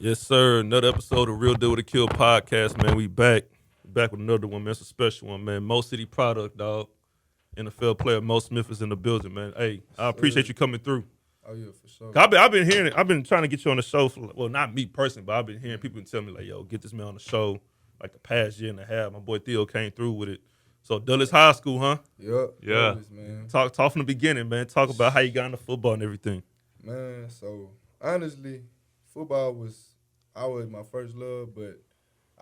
Yes, sir. Another episode of Real Deal with Akil podcast, man. We back with another one, man. It's a special one, man. Mo City product, dog. NFL player Mo Smith is in the building, man. Hey, I appreciate you coming through. Oh yeah, for sure. I've been hearing it. I've been trying to get you on the show for, well, not me personally, but I've been hearing people tell me like, yo, get this man on the show. Like the past year and a half, my boy Theo came through with it. So Dulles High School, huh? Yep. Yeah. Dulles, man. Talk from the beginning, man. Talk about how you got into football and everything. Man, so honestly, football was always my first love, but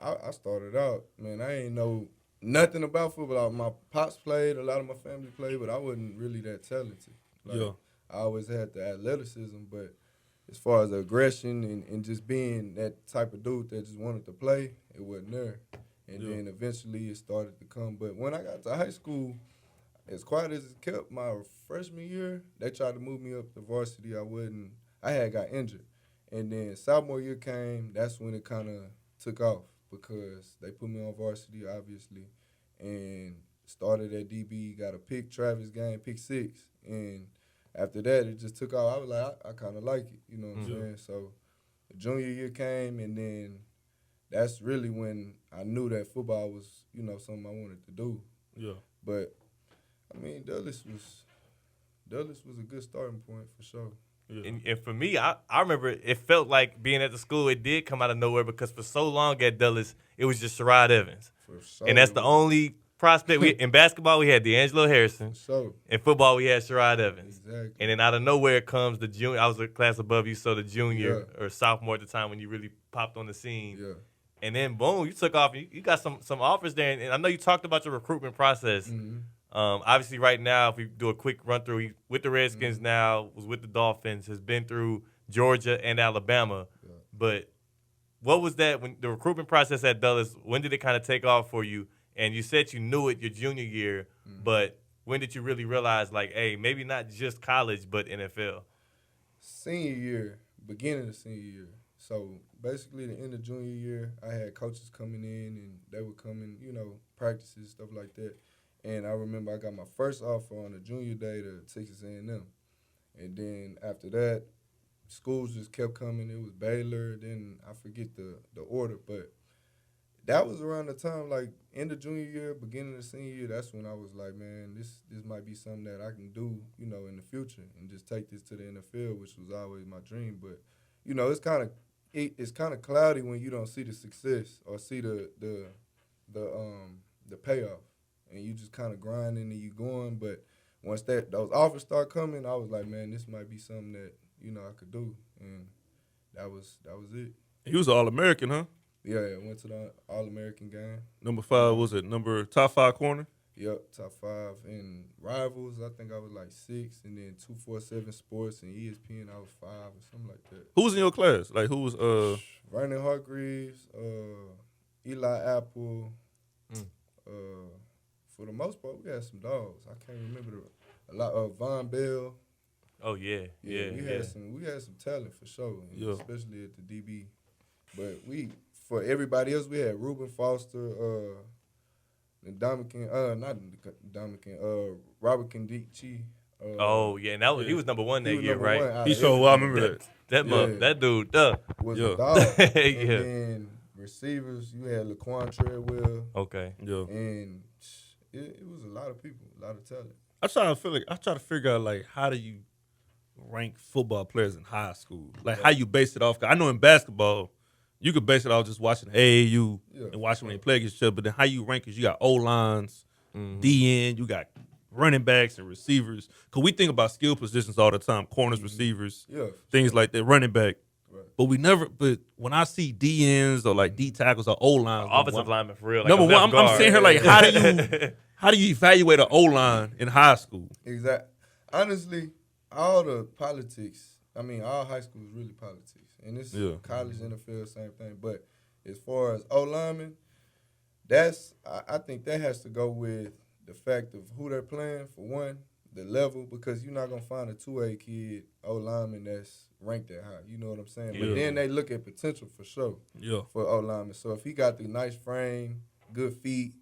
I started out, man, I ain't know nothing about football. My pops played, a lot of my family played, but I wasn't really that talented. Yeah. I always had the athleticism, but as far as aggression and just being that type of dude that just wanted to play, it wasn't there. And then eventually it started to come. But when I got to high school, as quiet as it kept, my freshman year, they tried to move me up to varsity. I had got injured. And then sophomore year came, that's when it kind of took off because they put me on varsity, obviously, and started at DB, got a pick Travis game, pick 6. And after that, it just took off. I was like, I kind of like it, you know what I'm saying? So the junior year came, and then that's really when I knew that football was, something I wanted to do. Yeah. But, I mean, Dulles was a good starting point for sure. Yeah. And for me, I remember it felt like being at the school, it did come out of nowhere because for so long at Dulles, it was just Sherrod Evans. And that's the only prospect. In basketball, we had D'Angelo Harrison. In football, we had Sherrod Evans. Exactly. And then out of nowhere comes the junior. I was a class above you, so the junior or sophomore at the time when you really popped on the scene. Yeah. And then, boom, you took off. You got some offers there. And I know you talked about your recruitment process. Mm-hmm. Obviously, right now, if we do a quick run through, he's with the Redskins now, was with the Dolphins, has been through Georgia and Alabama. Yeah. But what was that when the recruitment process at Dulles? When did it kind of take off for you? And you said you knew it your junior year, but when did you really realize, like, hey, maybe not just college, but NFL? Senior year, beginning of senior year. So basically, the end of junior year, I had coaches coming in, and they would come in, practices, stuff like that. And I remember I got my first offer on the junior day to Texas A&M. And then after that, schools just kept coming. It was Baylor. Then I forget the order. But that was around the time, like, end of junior year, beginning of senior year, that's when I was like, man, this might be something that I can do, in the future and just take this to the NFL, which was always my dream. But, it's kind of cloudy when you don't see the success or see the payoff. And you just kind of grinding and you going. But once those offers start coming, I was like, man, this might be something that, I could do. And that was it. He was an All-American, huh? Yeah, I went to the All-American game. Number 5, top 5 corner? Yep, top 5. In Rivals, I think I was like 6. And then 247 Sports and ESPN, I was 5 or something like that. Who was in your class? Like, who was Vernon Hargreaves, Eli Apple, for the most part, we had some dogs. I can't remember a lot of Von Bell. Oh yeah. We had some talent for sure, especially at the DB. But for everybody else, we had Reuben Foster, and Robert Kindichi. And he was number 1 that year, right? He showed well. I remember that dude. Was a dog. And then receivers, you had Laquan Treadwell. Okay. Yeah. And it was a lot of people, a lot of talent. I try to figure out, like, how do you rank football players in high school? Like, how you base it off? 'Cause I know in basketball, you could base it off just watching AAU and watching when they play against each other. But then how you rank is you got O-lines, DN, you got running backs and receivers. Because we think about skill positions all the time, corners, receivers, things like that, running back. Right. But when I see DNs or like D tackles or O-lines. Offensive lineman for real. Like number one, I'm saying here, like, how do you evaluate an O-line in high school? Exactly. Honestly, all the politics, all high school is really politics. And it's college, NFL, same thing. But as far as O-linemen, I think that has to go with the fact of who they're playing, for one, the level, because you're not going to find a 2A kid O-lineman that's ranked that high. You know what I'm saying? Yeah. But then they look at potential for sure for O-lineman. So if he got the nice frame, good feet,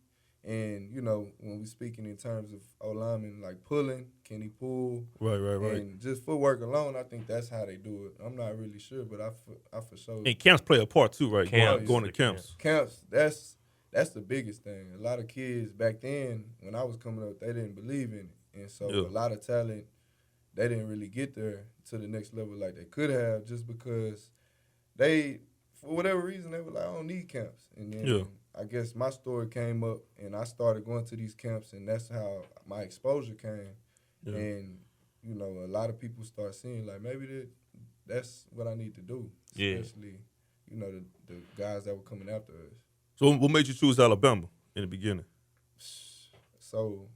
and, when we speaking in terms of O-lineman, like pulling, Can he pull? Right. And just footwork alone, I think that's how they do it. I'm not really sure, but I for sure. And camps play a part too, right? Camps, Going to camps. Camps, that's the biggest thing. A lot of kids back then, when I was coming up, they didn't believe in it. And so a lot of talent, they didn't really get there to the next level like they could have just because they, for whatever reason, they were like, I don't need camps. And then I guess my story came up and I started going to these camps and that's how my exposure came. Yeah. And, you know, a lot of people start seeing like maybe that's what I need to do. Especially, you know, the guys that were coming after us. So what made you choose Alabama in the beginning? So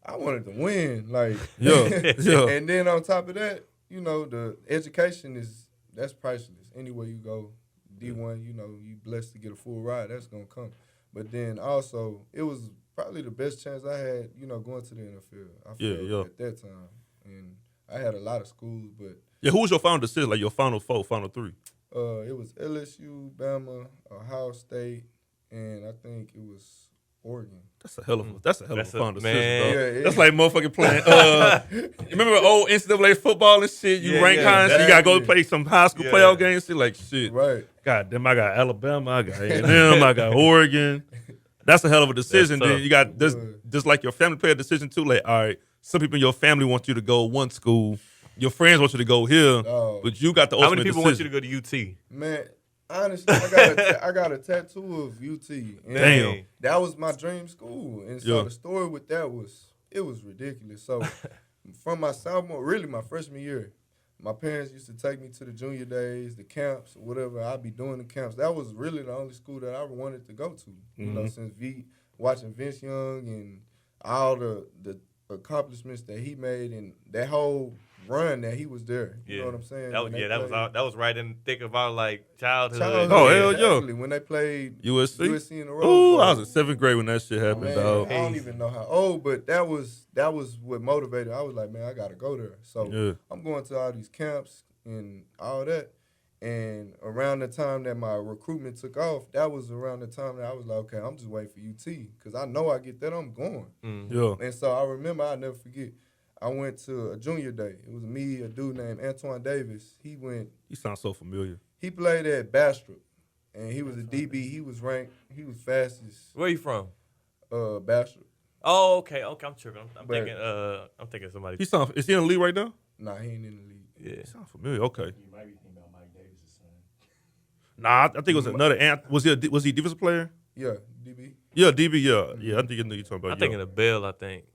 I wanted to win, like And then on top of that, you know, the education that's priceless. Anywhere you go, D1, you know, you blessed to get a full ride, that's gonna come. But then also, it was probably the best chance I had, you know, going to the NFL. I felt at that time, and I had a lot of schools, but who was your final decision? Like your final four, final three? It was LSU, Bama, Ohio State, and I think it was Oregon. That's a hell of a final decision, man. Yeah. That's like motherfucking playing. Remember old NCAA football and shit? You rank high and shit. You gotta go play some high school playoff games. Shit, like shit. Right. God damn, I got Alabama, I got A&M, I got Oregon. That's a hell of a decision. Then you got this, just like your family play a decision too. Like, all right, some people in your family want you to go one school. Your friends want you to go here, but you got the ultimate decision. How many people want you to go to UT? Man, honestly, I got a tattoo of UT. And damn. That was my dream school. And so the story with that was ridiculous. So from my sophomore, really my freshman year, my parents used to take me to the junior days, the camps, whatever. I'd be doing the camps. That was really the only school that I wanted to go to. You know, since watching Vince Young and all the accomplishments that he made and that whole run that he was there. You know what I'm saying? That was right in the thick of our like childhood. Oh hell yeah! When they played USC in the road. Ooh, I was in 7th grade when that shit happened, dog. I don't even know how old, but that was what motivated. I was like, man, I gotta go there. So I'm going to all these camps and all that. And around the time that my recruitment took off, that was around the time that I was like, okay, I'm just waiting for UT because I know I get that, I'm going. And so I remember, I'll never forget. I went to a junior day. It was me, a dude named Antoine Davis. He sounds so familiar. He played at Bastrop, and he was a DB. He was ranked. He was fastest. Where you from? Bastrop. Oh, okay. I'm tripping. I'm thinking somebody. Is he in the league right now? Nah, he ain't in the league. Yeah, he sounds familiar. Okay. You might be thinking about Mike Davis' son. Nah, I think it was another. Was he a defensive player? Yeah, DB. Yeah, DB. Yeah. I think you know you're talking about. I'm thinking of Bell. I think.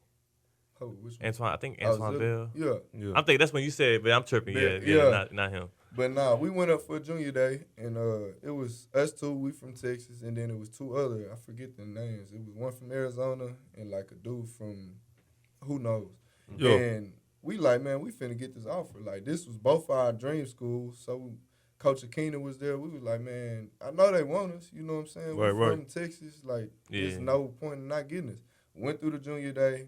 Oh, which one? Antoine. I think Antoine Bell. Yeah. I'm thinking that's when you said, but I'm tripping. Yeah. Not him. But nah, we went up for a junior day, and it was us two. We from Texas, and then it was two other. I forget the names. It was one from Arizona and like a dude from who knows. Yeah. And we like, man, we finna get this offer. Like this was both our dream schools. So Coach Akil was there. We was like, man, I know they want us. You know what I'm saying? We're from Texas. Like, there's no point in not getting us. Went through the junior day,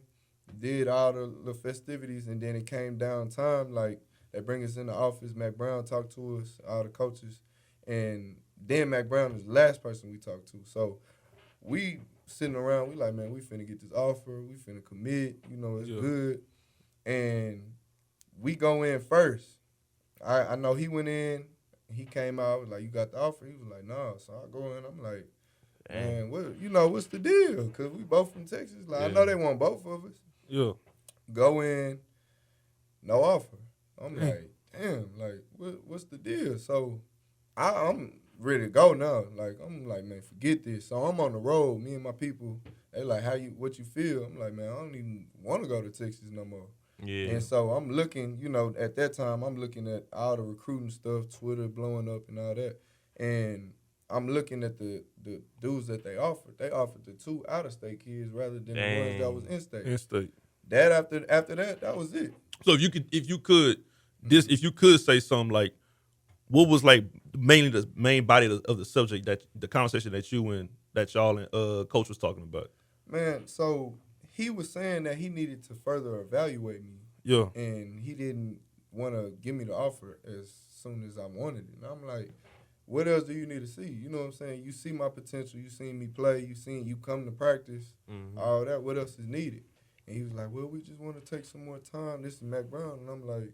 did all the festivities, and then it came down time. Like, they bring us in the office. Mac Brown talked to us, all the coaches. And then Mac Brown is the last person we talked to. So we sitting around, we like, man, we finna get this offer. We finna commit. You know, it's good. And we go in first. I know he went in. He came out, was like, you got the offer? He was like, nah. So I go in. I'm like, man, what's the deal? Because we both from Texas. Like, I know they want both of us. Yeah. Go in, no offer. I'm like, damn, like, what's the deal? So I'm ready to go now. Like, I'm like, man, forget this. So I'm on the road. Me and my people, they like, what you feel? I'm like, man, I don't even want to go to Texas no more. Yeah. And so I'm looking, at that time, I'm looking at all the recruiting stuff, Twitter blowing up and all that. And I'm looking at the dudes that they offered. They offered the 2 out-of-state kids rather than the ones that was in-state. In-state. That after that was it. So if you could say something like, what was like mainly the main body of the subject, that the conversation that you and that y'all and coach was talking about? Man, so he was saying that he needed to further evaluate me. Yeah. And he didn't want to give me the offer as soon as I wanted it. And I'm like, what else do you need to see? You know what I'm saying? You see my potential. You seen me play. You come to practice. All that. What else is needed? And he was like, well, we just want to take some more time. This is Mac Brown. And I'm like,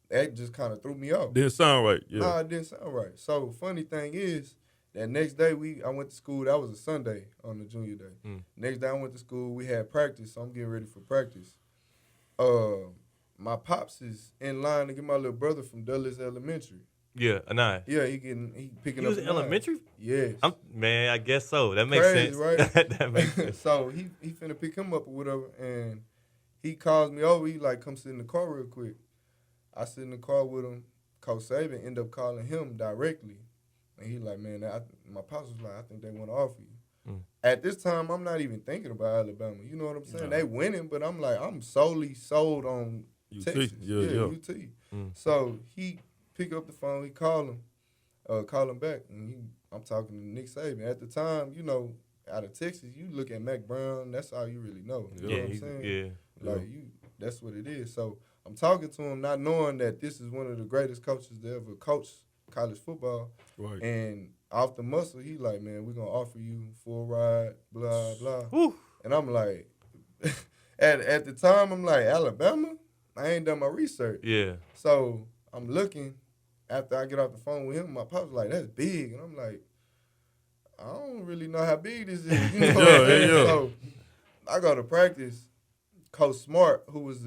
that just kind of threw me off. Didn't sound right. Yeah. Nah, it didn't sound right. So funny thing is, that next day I went to school. That was a Sunday on the junior day. Next day I went to school. We had practice, so I'm getting ready for practice. My pops is in line to get my little brother from Dulles Elementary. Yeah, a 9. Yeah, he picking He up. was in elementary? Yes. Man, I guess so. That makes Crazy, sense. right? That makes sense. So he finna pick him up or whatever, and he calls me over. He like, come sit in the car real quick. I sit in the car with him. Coach Saban end up calling him directly, and he like, man, my pops was like, I think they want to offer you. At this time, I'm not even thinking about Alabama. You know what I'm saying? They winning, but I'm like, I'm solely sold on Texas. Yeah. UT. So he pick up the phone, he call him back, and I'm talking to Nick Saban. At the time, you know, out of Texas, you look at Mac Brown, that's all you really know. You know what I'm saying? Yeah. Like, that's what it is. So I'm talking to him, not knowing that this is one of the greatest coaches to ever coach college football. Right. And off the muscle, he like, man, we're going to offer you full ride, blah, blah. Whew. And I'm like, at the time, I'm like, Alabama? I ain't done my research. Yeah. So I'm looking. After I get off the phone with him, my pop's like, that's big. And I'm like, I don't really know how big this is. You know what I'm saying? So I go to practice. Coach Smart, who was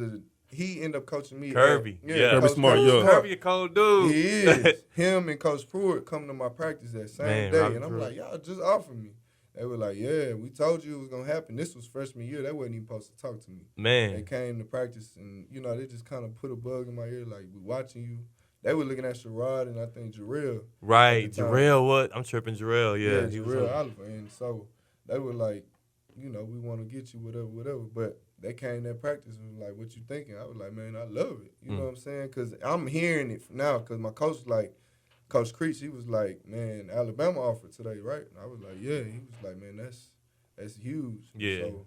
he ended up coaching me. Kirby. Kirby Smart, Kirby a cold dude. He is. Him and Coach Pruitt come to my practice that same day. And I'm like, y'all just offered me. They were like, yeah, we told you it was going to happen. This was freshman year. They wasn't even supposed to talk to me. Man. They came to practice, and, you know, they just kind of put a bug in my ear, like, we watching you. They were looking at Sherrod and I think Jarrell. Right. Jarrell, what? I'm tripping Jarrell, yeah. Yeah, Jarrell Oliver. And so they were like, you know, we want to get you, whatever. But they came to practice and was like, what you thinking? I was like, man, I love it. You know what I'm saying? Because I'm hearing it now because my coach was like, Coach Creech, he was like, man, Alabama offered today, right? And I was like, yeah. He was like, man, that's huge. Yeah. So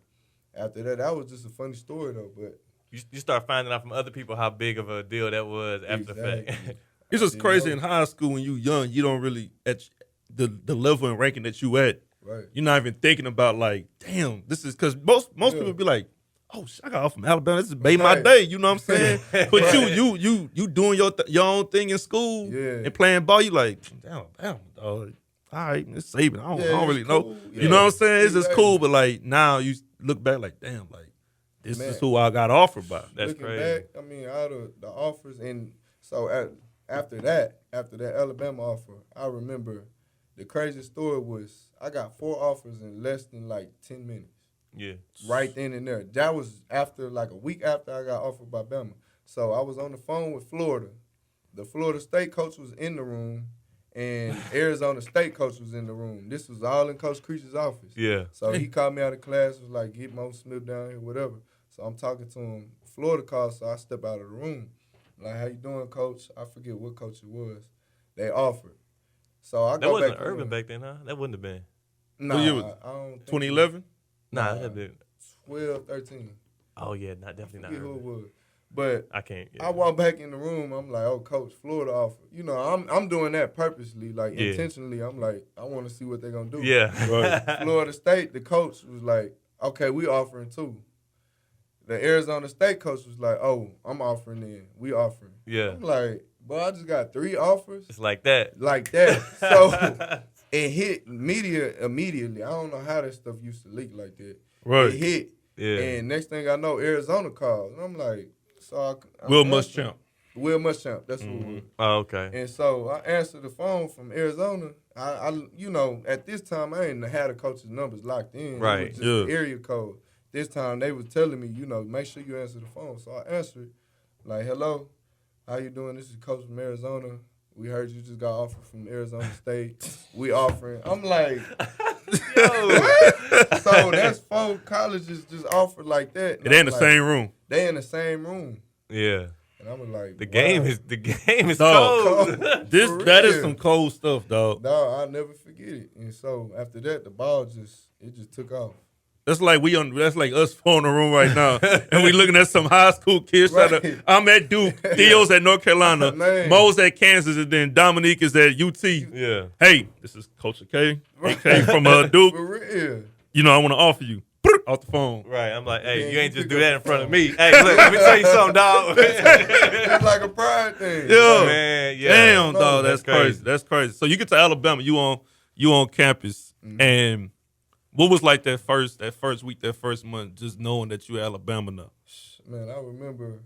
after that was just a funny story, though. But you start finding out from other people how big of a deal that was after the fact. It's just crazy in high school when you young, you don't really, at the level and ranking that you at, right. You're not even thinking about like, damn, this is, because most people be like, oh, I got off from Alabama. This is made my day. You know what I'm saying? But you doing your own thing in school and playing ball. You like, damn, dog. All right, it's Saban. I don't really know. Cool. You know what I'm saying? It's just cool. But like now you look back like, damn, like this is who I got offered by. That's Looking crazy. back, I mean, out of the offers, and so after that Alabama offer, I remember the craziest story was I got 4 offers in less than like 10 minutes. Yeah. Right then and there. That was after like a week after I got offered by Bama. So I was on the phone with Florida. The Florida State coach was in the room, and Arizona State coach was in the room. This was all in Coach Creech's office. Yeah. So he called me out of class, was like, get Mo Smith down here, whatever. So I'm talking to him. Florida called, so I step out of the room. Like, how you doing, coach? I forget what coach it was. They offered. So I that go wasn't back Urban back then, huh? That wouldn't have been. Nah, year was I don't think 2011? Nah, that been. 12, 13. Oh yeah, definitely not. I forget who it Urban. was. But I can't. Yeah. I walk back in the room. I'm like, oh, coach, Florida offer. You know, I'm doing that purposely, like intentionally. I'm like, I want to see what they're gonna do. Yeah. Right. Florida State, the coach was like, okay, we offering too. The Arizona State coach was like, oh, I'm offering then. We offering. Yeah. I'm like, bro, I just got 3 offers It's like that. like that. So it hit media immediately. I don't know how that stuff used to leak like that. Right. It hit. Yeah. And next thing I know, Arizona calls. And I'm like, so I Will Muschamp. Will Muschamp. That's what it was. Oh, okay. And so I answered the phone from Arizona. I you know, at this time I ain't had the coach's numbers locked in. Right. It was just the area code. This time they was telling me, you know, make sure you answer the phone. So I answered, like, hello, how you doing? This is Coach from Arizona. We heard you just got offered from Arizona State. We offering. I'm like, yo, what? So that's 4 colleges just offered like that. It ain't the like, same room. They in the same room. Yeah. And I was like, The wow. game is Dog. cold. That is real. some cold stuff, dog. No, I'll never forget it. And so after that, the ball just took off. That's like us 4 in the room right now, and we looking at some high school kids. Right. I'm at Duke, Theo's at North Carolina, Man. Mo's at Kansas, and then Dominique is at UT. Yeah. Hey, this is Coach K from Duke. For real. You know, I want to offer you. off the phone. Right. I'm like, hey, then you ain't you just pick do up that in the front of phone. me. Hey, look, let me tell you something, dog. It's like a pride thing. Yeah. Man, yeah. Damn, No, dog, that's that's crazy. crazy. That's crazy. So you get to Alabama, you on campus, and what was like that first week, that first month, just knowing that you Alabama now? Man, I remember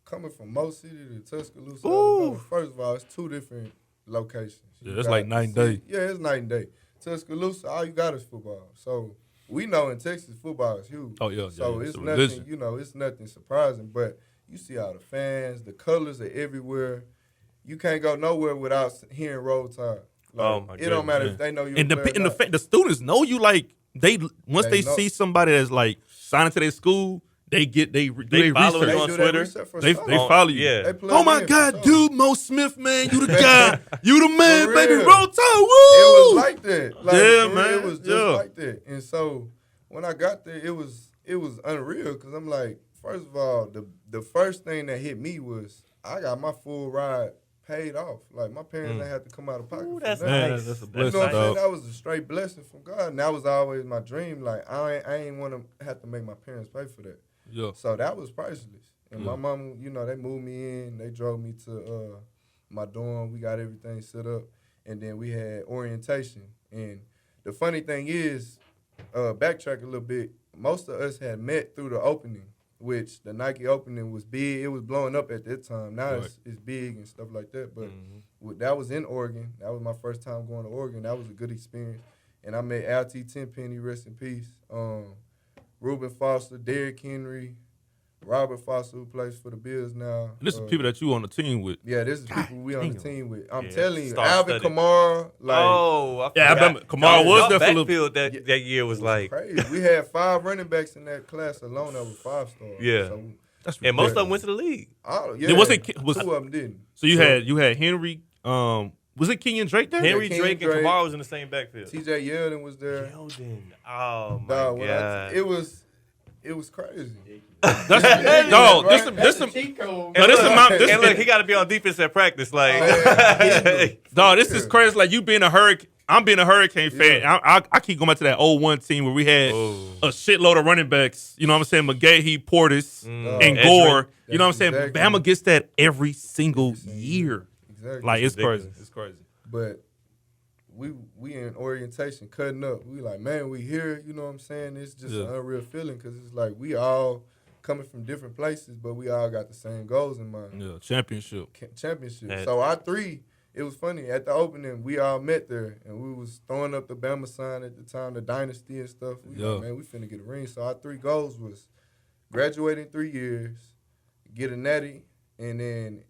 coming from Mo City to Tuscaloosa, Ooh. Alabama. First of all, it's 2 different locations. Yeah, You that's got like night and day. Yeah, it's night and day. Tuscaloosa, all you got is football. So we know in Texas, football is huge. Oh, yeah, So yeah, it's a nothing, religion. it's nothing surprising. But you see all the fans, the colors are everywhere. You can't go nowhere without hearing Roll Tide. Like, Oh, my it don't matter goodness, if they know you. And the students know you, like once They they know. see somebody that's like signing to their school, they follow research. you on do Twitter. that research for They starters. follow you. Yeah. They plug Oh my in for God, starters. dude, Mo Smith, man, you the guy, you the man, For baby, real. Roll Tide, woo! It was like that. Like, Yeah, for real, man. it was just Yeah. like that. And so when I got there, it was unreal because I'm like, first of all, the first thing that hit me was I got my full ride paid off. Like my parents didn't have to come out of pocket. Ooh, for that's nothing. Man, nice. that's a You blessing, know what I'm saying? dog. That was a straight blessing from God, and that was always my dream. Like I ain't want to have to make my parents pay for that. Yeah. So that was priceless. And Yeah. my mom, they moved me in. They drove me to my dorm. We got everything set up. And then we had orientation. And the funny thing is, backtrack a little bit, most of us had met through the opening, which the Nike opening was big. It was blowing up at that time. Now Right. it's big and stuff like that. But that was in Oregon. That was my first time going to Oregon. That was a good experience. And I met LT Tenpenny, rest in peace. Reuben Foster, Derrick Henry, Robert Foster, who plays for the Bills now. And this is people that you on the team with. Yeah, this is people we on the damn. team with. I'm Yeah, telling you, star-studded. Alvin Kamara, like, Oh, I Yeah, I forgot. remember Kamara was Y'all there for a little- backfield that year was like, crazy. We had 5 running backs in that class alone that were 5-stars. Yeah. So, That's and most of them ridiculous. went to the league. yeah, wasn't 2 was- of them didn't. So you had Henry. Was it Kenyon Drake there? Henry, King Drake, and Drake. Kamara was in the same backfield. TJ Yeldon was there. Yeldon. Oh, my Dog, God. it was crazy. That's Yeah, dog. right? This That's a cheat code. No, this is my this, And look, he got to be on defense at practice. Like, dog. This is crazy. Like you being a Hurricane. I'm being a Hurricane fan. Yeah. I keep going back to that 0-1 team where we had a shitload of running backs. You know what I'm saying? McGahee, Portis, and Edgerrin. Gore. You know what I'm saying? Exactly. Bama gets that every single year. Exactly. Like it's ridiculous. crazy. It's crazy. But we in orientation cutting up. We like, man, we here. You know what I'm saying? It's just an unreal feeling because it's like we all coming from different places, but we all got the same goals in mind. Yeah, championship. Championship. Yeah. So our 3, it was funny. At the opening, we all met there, and we was throwing up the Bama sign at the time, the dynasty and stuff. We like, man, we finna get a ring. So our 3 goals was graduate in 3 years, get a natty, and then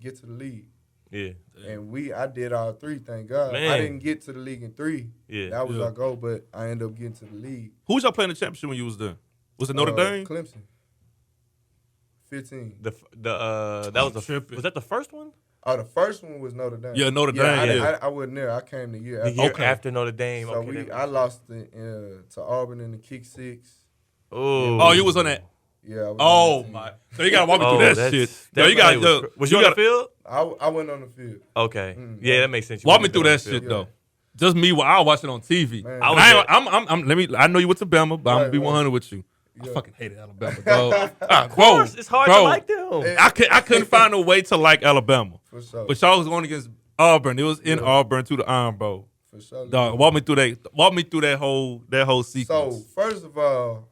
get to the league. yeah. And I did all 3, thank God. Man. I didn't get to the league in 3. Yeah. That was Yeah. our goal, but I ended up getting to the league. Who was y'all playing the championship when you was there? Was it Notre Dame? Clemson. 15. That was the tripping. was that the first one? Oh, the first one was Notre Dame. Yeah, Notre Dame, yeah. I wasn't there. I came the year The after. year Okay. after Notre Dame. So okay, I lost to Auburn in the kick 6. Oh, you was on that. Yeah. I was Oh on that team. my! So you gotta walk me through that shit. Yo, you play got was you on the field? I went on the field. Okay. Yeah, that makes sense. You walk me would've through been on that the shit field. though. Just me. I'll watch it on TV. Man. I know you went to Bama, but I'm gonna be Right, 100 with you. I Yeah. fucking hated Alabama, dog. Of course, it's hard to like them. I couldn't find a way to like Alabama, For sure. but y'all was going against Auburn. It was in Auburn to the Iron Bowl. For sure. Dog, walk me through that whole sequence. So, first of all,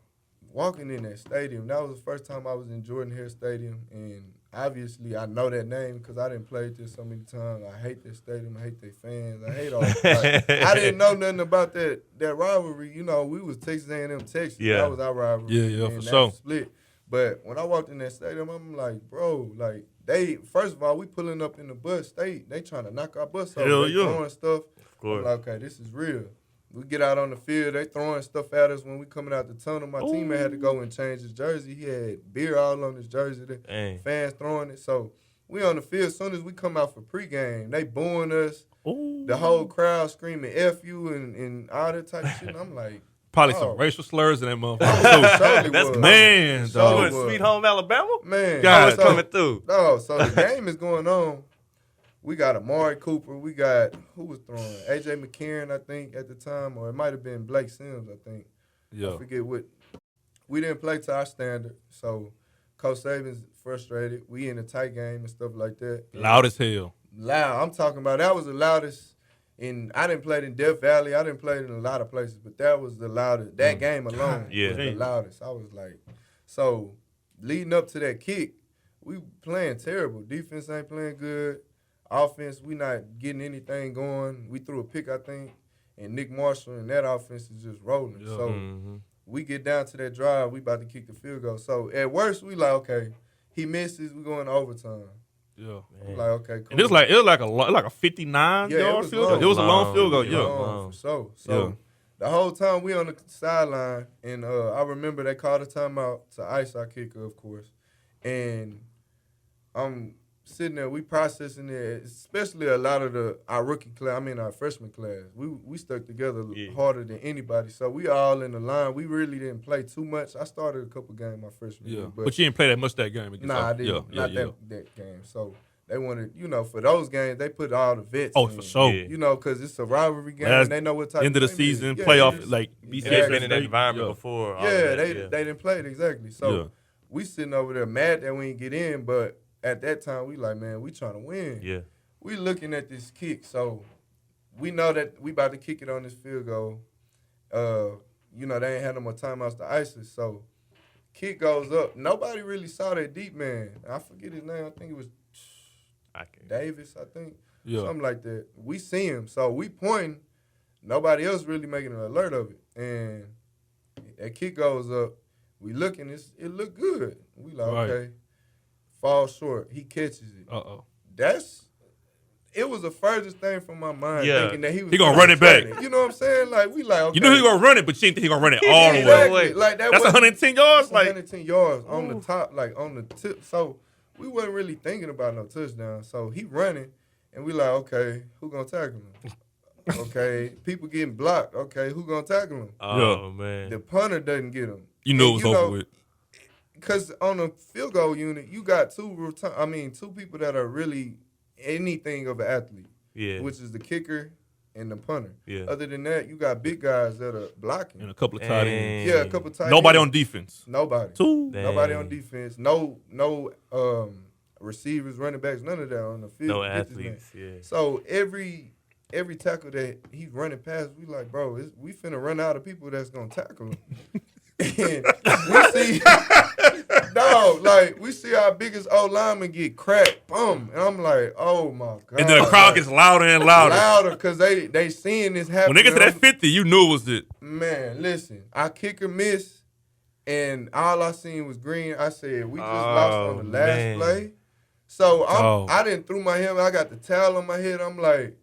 walking in that stadium, that was the first time I was in Jordan-Hare Stadium, and obviously I know that name because I didn't play there so many times. I hate that stadium. I hate their fans. I hate all that. Like, I didn't know nothing about that rivalry. You know, we was Texas A&M Texas. Yeah. That was our rivalry. Yeah, and for that sure. Split. But when I walked in that stadium, I'm like, bro, like, first of all, we pulling up in the bus. They trying to knock our bus over. Hell They yeah. throwing stuff. Of course. I'm like, okay, this is real. We get out on the field, they throwing stuff at us when we coming out the tunnel. My teammate had to go and change his jersey. He had beer all on his jersey. The Dang. fans throwing it. So we on the field. As soon as we come out for pregame, they booing us. Ooh. The whole crowd screaming F you and all that type of shit. And I'm like, Probably oh. some racial slurs in that motherfucker. Surely That's was. Man, Surely You dog. in was. Sweet Home Alabama? Man, God, What's coming through? No, so the game is going on. We got Amari Cooper. We got, who was throwing? A.J. McCarron, I think, at the time. Or it might have been Blake Sims, I think. Yeah. I forget what. We didn't play to our standard, so Coach Saban's frustrated. We in a tight game and stuff like that. Loud as hell. Loud. I'm talking about that was the loudest. I didn't play in Death Valley. I didn't play in a lot of places, but that was the loudest. That game alone was the loudest. I was like, so leading up to that kick, we playing terrible. Defense ain't playing good. Offense, we not getting anything going. We threw a pick, I think, and Nick Marshall and that offense is just rolling. Yeah. So we get down to that drive, we about to kick the field goal. So at worst, we like, okay, he misses, we going to overtime. Yeah. I'm like, okay, cool. And it was like a 59-yard field goal. It was a long field goal. Yeah. For sure. So the whole time we on the sideline, and I remember they called a timeout to ice our kicker, of course. And I'm sitting there, we processing it, especially a lot of our rookie class, our freshman class. We stuck together harder than anybody. So we all in the line. We really didn't play too much. I started a couple games my freshman year. But you didn't play that much that game. Nah, I didn't. Not that game. So they wanted, for those games, they put all the vets in. For sure. Because it's a rivalry game, and they know what type end of the season, playoff, like BCS been in that environment before. They didn't play it exactly. So we sitting over there mad that we didn't get in, but at that time, we like, man, we trying to win. Yeah. We looking at this kick, so we know that we about to kick it on this field goal. They ain't had no more timeouts to ice it, so kick goes up. Nobody really saw that deep man. I forget his name. I think it was Davis, I think. Yeah. Something like that. We see him, so we pointing. Nobody else really making an alert of it. And that kick goes up. We looking, it look good. We like, okay. Falls short. He catches it. It was the furthest thing from my mind thinking that he was gonna run it back. You know what I'm saying? Like we like okay. You knew he gonna run it, but you didn't think he gonna run it all the way. Like that's 110 yards. That's 110 yards on the top, like on the tip. So we wasn't really thinking about no touchdown. So he running, and we like, okay, who gonna tackle him? Okay, people getting blocked. Okay, who gonna tackle him? Oh man, the punter doesn't get him. You know it was over with. Because on the field goal unit, you got two people that are really anything of an athlete, which is the kicker and the punter. Yeah. Other than that, you got big guys that are blocking. And a couple of tight ends. Yeah, a couple of tight ends. Nobody on defense. Nobody. Nobody on defense. No receivers, running backs, none of that on the field. No athletes, So every tackle that he's running past, we like, bro, we finna run out of people that's going to tackle him. And we see our biggest old lineman get cracked, boom, and I'm like, oh my god! And then the crowd gets louder and louder, because they seeing this happen. When they get to that 50, you knew it was it. Man, listen, our kicker missed, and all I seen was green. I said, we just lost on the last play. So I didn't threw my helmet. I got the towel on my head. I'm like,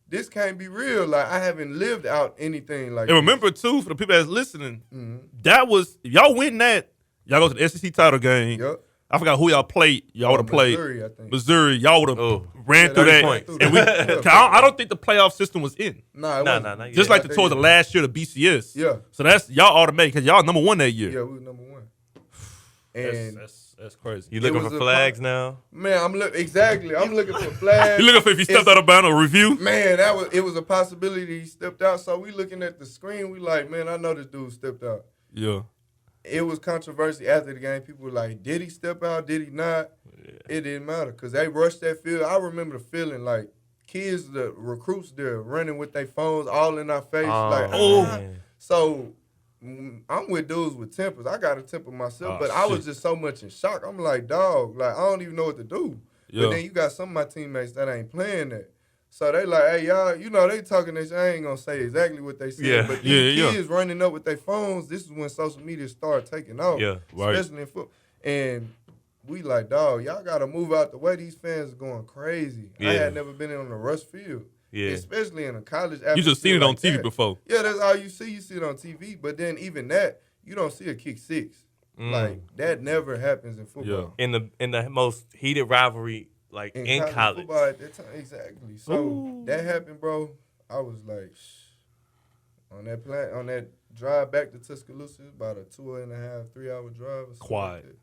this can't be real. Like, I haven't lived out anything like that. And remember, too, for the people that's listening, that was, if y'all win that, y'all go to the SEC title game. Yep. I forgot who y'all played. Y'all would have played. Missouri, I think. Missouri. Y'all would have ran through that. And I don't think the playoff system was in. Nah. Just like towards the last year of the BCS. Yeah. So that's y'all automatic because y'all number one that year. Yeah, we were number one. And that's crazy. You looking for flags now? Man, I'm looking for flags. You looking for if he stepped out of bounds or review? Man, it was a possibility he stepped out. So we looking at the screen. We like, man, I know this dude stepped out. Yeah. It was controversy after the game. People were like, did he step out? Did he not? Yeah. It didn't matter because they rushed that field. I remember the feeling like kids, the recruits, they're running with their phones all in our face. So I'm with dudes with tempers. I got a temper myself, but I was just so much in shock. I'm like, dog, like I don't even know what to do. Yeah. But then you got some of my teammates that ain't playing that. So they like, hey, y'all, they talking this. I ain't going to say exactly what they said, but these kids running up with their phones, this is when social media started taking off, especially in football. And we like, dog, y'all got to move out the way. These fans are going crazy. I had never been on a rush field. Yeah. Especially in a college atmosphere. You just seen it on TV before. Yeah, that's all you see. You see it on TV. But then even that, you don't see a kick six. Like, that never happens in football. Yeah. In the most heated rivalry, like in college. Football at that time, exactly. So that happened, bro. I was like, on that drive back to Tuscaloosa, about a 2.5, 3 hour drive. Quiet.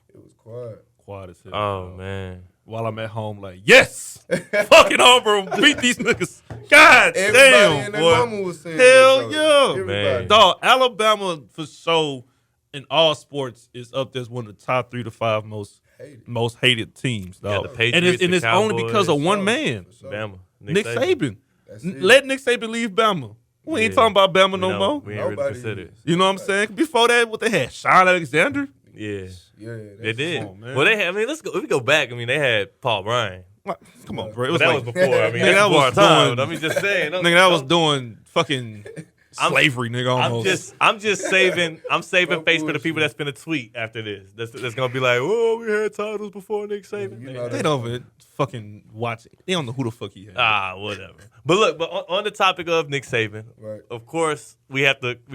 It was quiet. Quiet as hell. Oh, man. while I'm at home, like, yes, fucking Auburn beat these niggas. God Everybody damn, and their boy. mama was saying Hell that, yeah, though. Everybody. Man. Dog, Alabama for sure in all sports is up there as one of the top 3 to 5 most hated teams, Yeah, dog. the Patriots, and the it's only because of Cowboys. one man, For sure. Bama. Nick Saban. That's it. Let Nick Saban leave Bama. We ain't Yeah. talking about Bama We no don't- more. We ain't really Nobody consider. is. You know what I'm saying? Before that, what they had, Sean Alexander. Yeah. Yeah, They did. Come on, man. Well, they had, I mean, let's go. If we go back, I mean, they had Paul Bryan. What? Come on, bro. It But was that like, was before. I mean, Nigga, that's that before our was time. doing- I mean, just saying. nigga, that was doing fucking slavery, nigga. Almost. I'm just saving No face for the bullshit. people that's finna tweet after this. That's gonna be like, oh, we had titles before Nick Saban. You know They that. don't even fucking watch it. They don't know who the fuck he had. Whatever. But look, on the topic of Nick Saban, Right. of course, we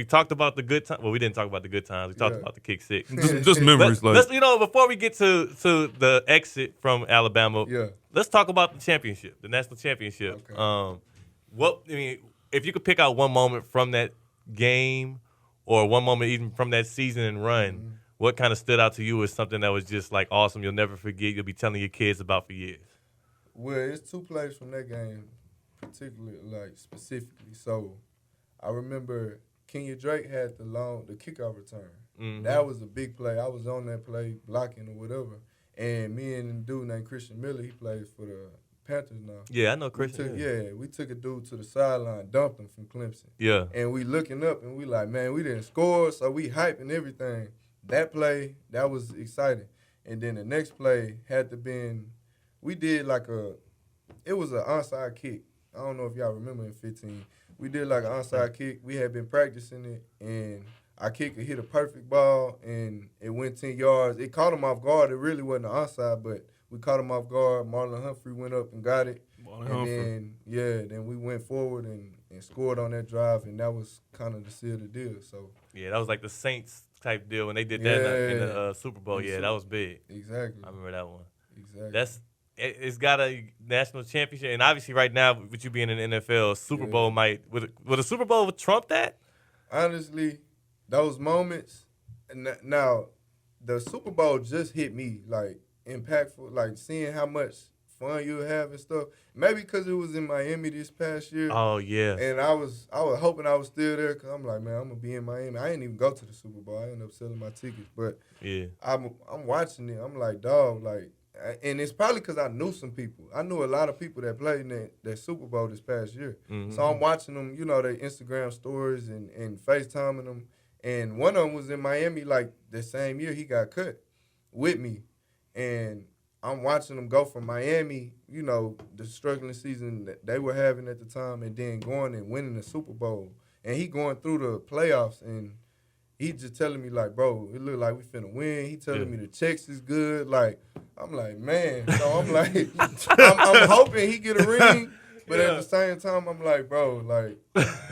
talked about the good times. Well, we didn't talk about the good times. We talked Yeah. about the kick six. just memories, like. Let's before we get to the exit from Alabama, Yeah. let's talk about the championship, the national championship. Okay. If you could pick out one moment from that game or one moment even from that season and run, what kind of stood out to you as something that was just like awesome, you'll never forget, you'll be telling your kids about for years? Well, it's 2 plays from that game, particularly, like, specifically. So, I remember Kenya Drake had the kickoff return. Mhm. That was a big play. I was on that play, blocking or whatever. And me and a dude named Christian Miller, he plays for the Panthers now. Yeah, I know We Christian. took a dude to the sideline, dumped him from Clemson. Yeah. And we looking up and we like, man, we didn't score, so we hyping everything. That play, that was exciting. And then the next play had to been, we did it was an onside kick. I don't know if y'all remember in 15. We did like an onside kick. We had been practicing it, and our kicker hit a perfect ball, and it went 10 yards. It caught him off guard. It really wasn't an onside, but we caught him off guard. Marlon Humphrey went up and got it. Then we went forward and scored on that drive, and that was kind of the seal of the deal. So Yeah, that was like the Saints type deal when they did that in the Yeah. Super Bowl. In the Yeah, that was big. exactly, I remember that one. exactly. It's got a national championship, and obviously right now with you being in the NFL, Super Yeah. Bowl would a Super Bowl would trump that? Honestly, those moments. Now, the Super Bowl just hit me like impactful, like seeing how much fun you have and stuff. Maybe because it was in Miami this past year. Oh yeah. And I was hoping I was still there because I'm like, man, I'm gonna be in Miami. I didn't even go to the Super Bowl. I ended up selling my tickets, but Yeah. I'm watching it. I'm like, dog, like, and it's probably because I knew some people. I knew a lot of people that played in that Super Bowl this past year. Mhm. So I'm watching them, their Instagram stories and FaceTiming them. And one of them was in Miami like the same year he got cut with me. And I'm watching them go from Miami, the struggling season that they were having at the time, and then going and winning the Super Bowl. And he going through the playoffs, and he just telling me, like, bro, it look like we finna win. He telling me the checks is good. Like, I'm like, man. So I'm like, I'm hoping he get a ring. But at the same time, I'm like, bro, like,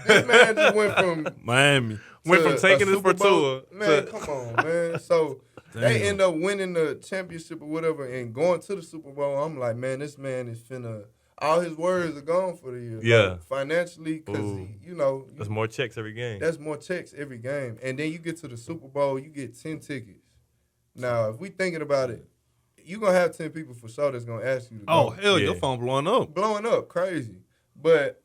this man just went from Miami. Went from to taking a this for Super Bowl. tour. Man, come on, man. So they end up winning the championship or whatever and going to the Super Bowl. I'm like, man, this man is finna. All his words are gone for the year. Yeah. Like, financially, because, There's more checks every game. that's more checks every game. And then you get to the Super Bowl, you get 10 tickets. Now, if we thinking about it, you're going to have 10 people for sure that's going to ask you to go. Oh, hell, Yeah. your phone blowing up. Blowing up, crazy. But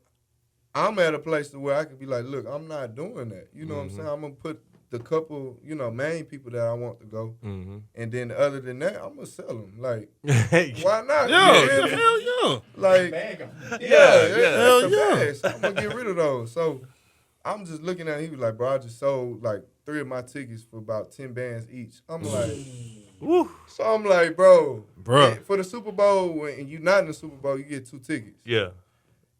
I'm at a place to where I can be like, look, I'm not doing that. You know what I'm saying? I'm going to put the couple, main people that I want to go. Mm-hmm. And then other than that, I'm going to sell them. Like, yeah. why not? Yeah, You feel me? hell yeah. Like, Bag 'em. Yeah. Hell that's the yeah. bag. So I'm going to get rid of those. So I'm just looking at it. He was like, bro, I just sold like 3 of my tickets for about 10 bands each. I'm like, Woo. so I'm like, bro, Bruh. for the Super Bowl, when you're not in the Super Bowl, you get 2 tickets. Yeah.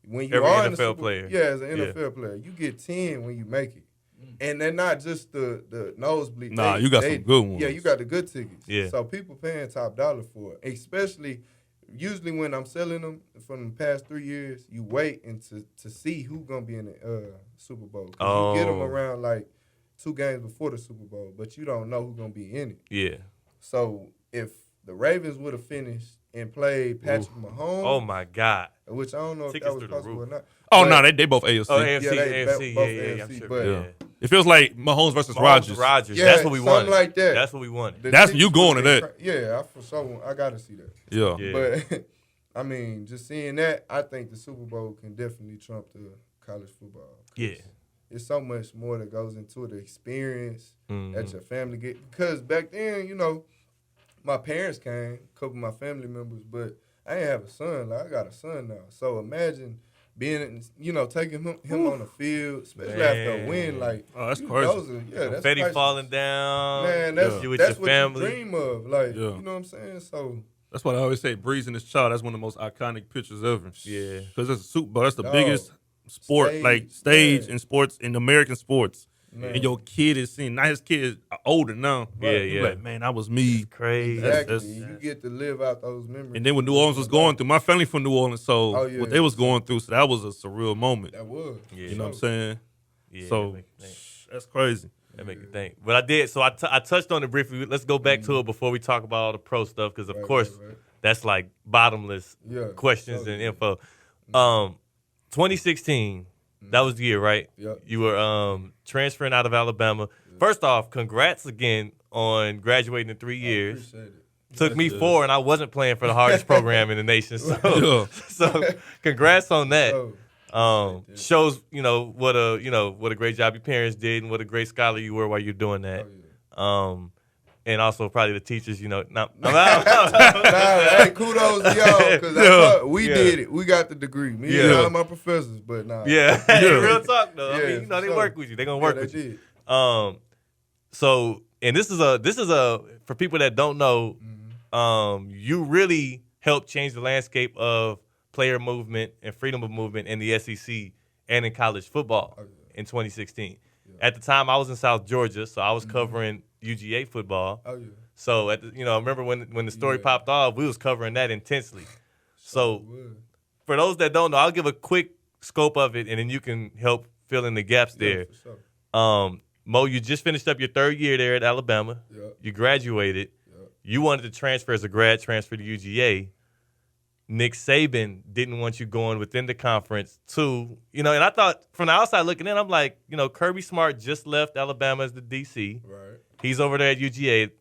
When you Every are in the NFL Super, player. yeah, as an NFL player, you get 10 when you make it, and they're not just the nosebleed. Nah, you got some good ones. Yeah, you got the good tickets. Yeah. So people paying top dollar for it, especially usually when I'm selling them from the past 3 years. You wait and to see who's gonna be in the Super Bowl. 'Cause you get them around like 2 games before the Super Bowl, but you don't know who's gonna be in it. Yeah. So if the Ravens would have finished and played Patrick Mahomes, Oh my God. which I don't know if Tickets that was through the possible roof. or not. Oh, But- no, they both AFC. Oh, AFC, Yeah, they AFC, both yeah, I'm AFC, sure. but- yeah. It feels like Mahomes versus Rodgers. Rodgers. Yeah, That's what we something wanted. like that. That's what we wanted. That's you going to that. Yeah, for sure. I got to see that. Yeah. But, I mean, just seeing that, I think the Super Bowl can definitely trump the college football. Yeah. It's so much more that goes into the experience Mm-hmm. that your family get. Because back then, you know, my parents came, a couple of my family members, but I didn't have a son. Like, I got a son now. So imagine being, you know, taking him on the field, especially after a win. Like, oh, that's crazy. That's confetti priceless. falling down. Man, that's you with that's your what family. you dream of. Like, Yeah. you know what I'm saying? So That's why I always say Breeze and his child. That's one of the most iconic pictures ever. Yeah. Because it's a Super Bowl. That's the Dog. biggest sport, stage yeah. in sports, in American sports. Man. And your kid is seeing. Now his kid is older now. Yeah, He's yeah. like, man, that was me. Crazy. exactly. that's- You get to live out those memories. And then when New Orleans was going through, my family from New Orleans, so Oh, yeah. what they was going through, so that was a surreal moment. That was. Yeah. You know what I'm saying? Yeah, So that make you think. that's crazy. That make you think. But I did. So I touched on it briefly. Let's go back to it before we talk about all the pro stuff, because of Right, course right. that's like bottomless Yeah. questions So, and info. 2016, that was the year, right? Yep. You were transferring out of Alabama. First off, congrats again on graduating in 3 years. Appreciate it. Took me 4, and I wasn't playing for the hardest program in the nation. So, Yeah. so congrats on that. So, Shows what a great job your parents did and what a great scholar you were while you're doing that. oh, yeah. And also probably the teachers, Nah, hey, kudos to y'all, because we did it. We got the degree. Me and all my professors, but nah. yeah, real talk though. I Yeah, mean, for they sure. work with you. They're gonna work they with you. did. So, and this is a for people that don't know, you really helped change the landscape of player movement and freedom of movement in the SEC and in college football in 2016. At the time, I was in South Georgia, so I was covering UGA football. Oh yeah. So I remember when the story popped off, we was covering that intensely. So for those that don't know, I'll give a quick scope of it, and then you can help fill in the gaps there. For sure. Mo, you just finished up your 3rd year there at Alabama. Yep. You graduated. Yep. You wanted to transfer as a grad transfer to UGA. Nick Saban didn't want you going within the conference too. And I thought from the outside looking in, I'm like, Kirby Smart just left Alabama as the DC. Right. He's over there at UGA.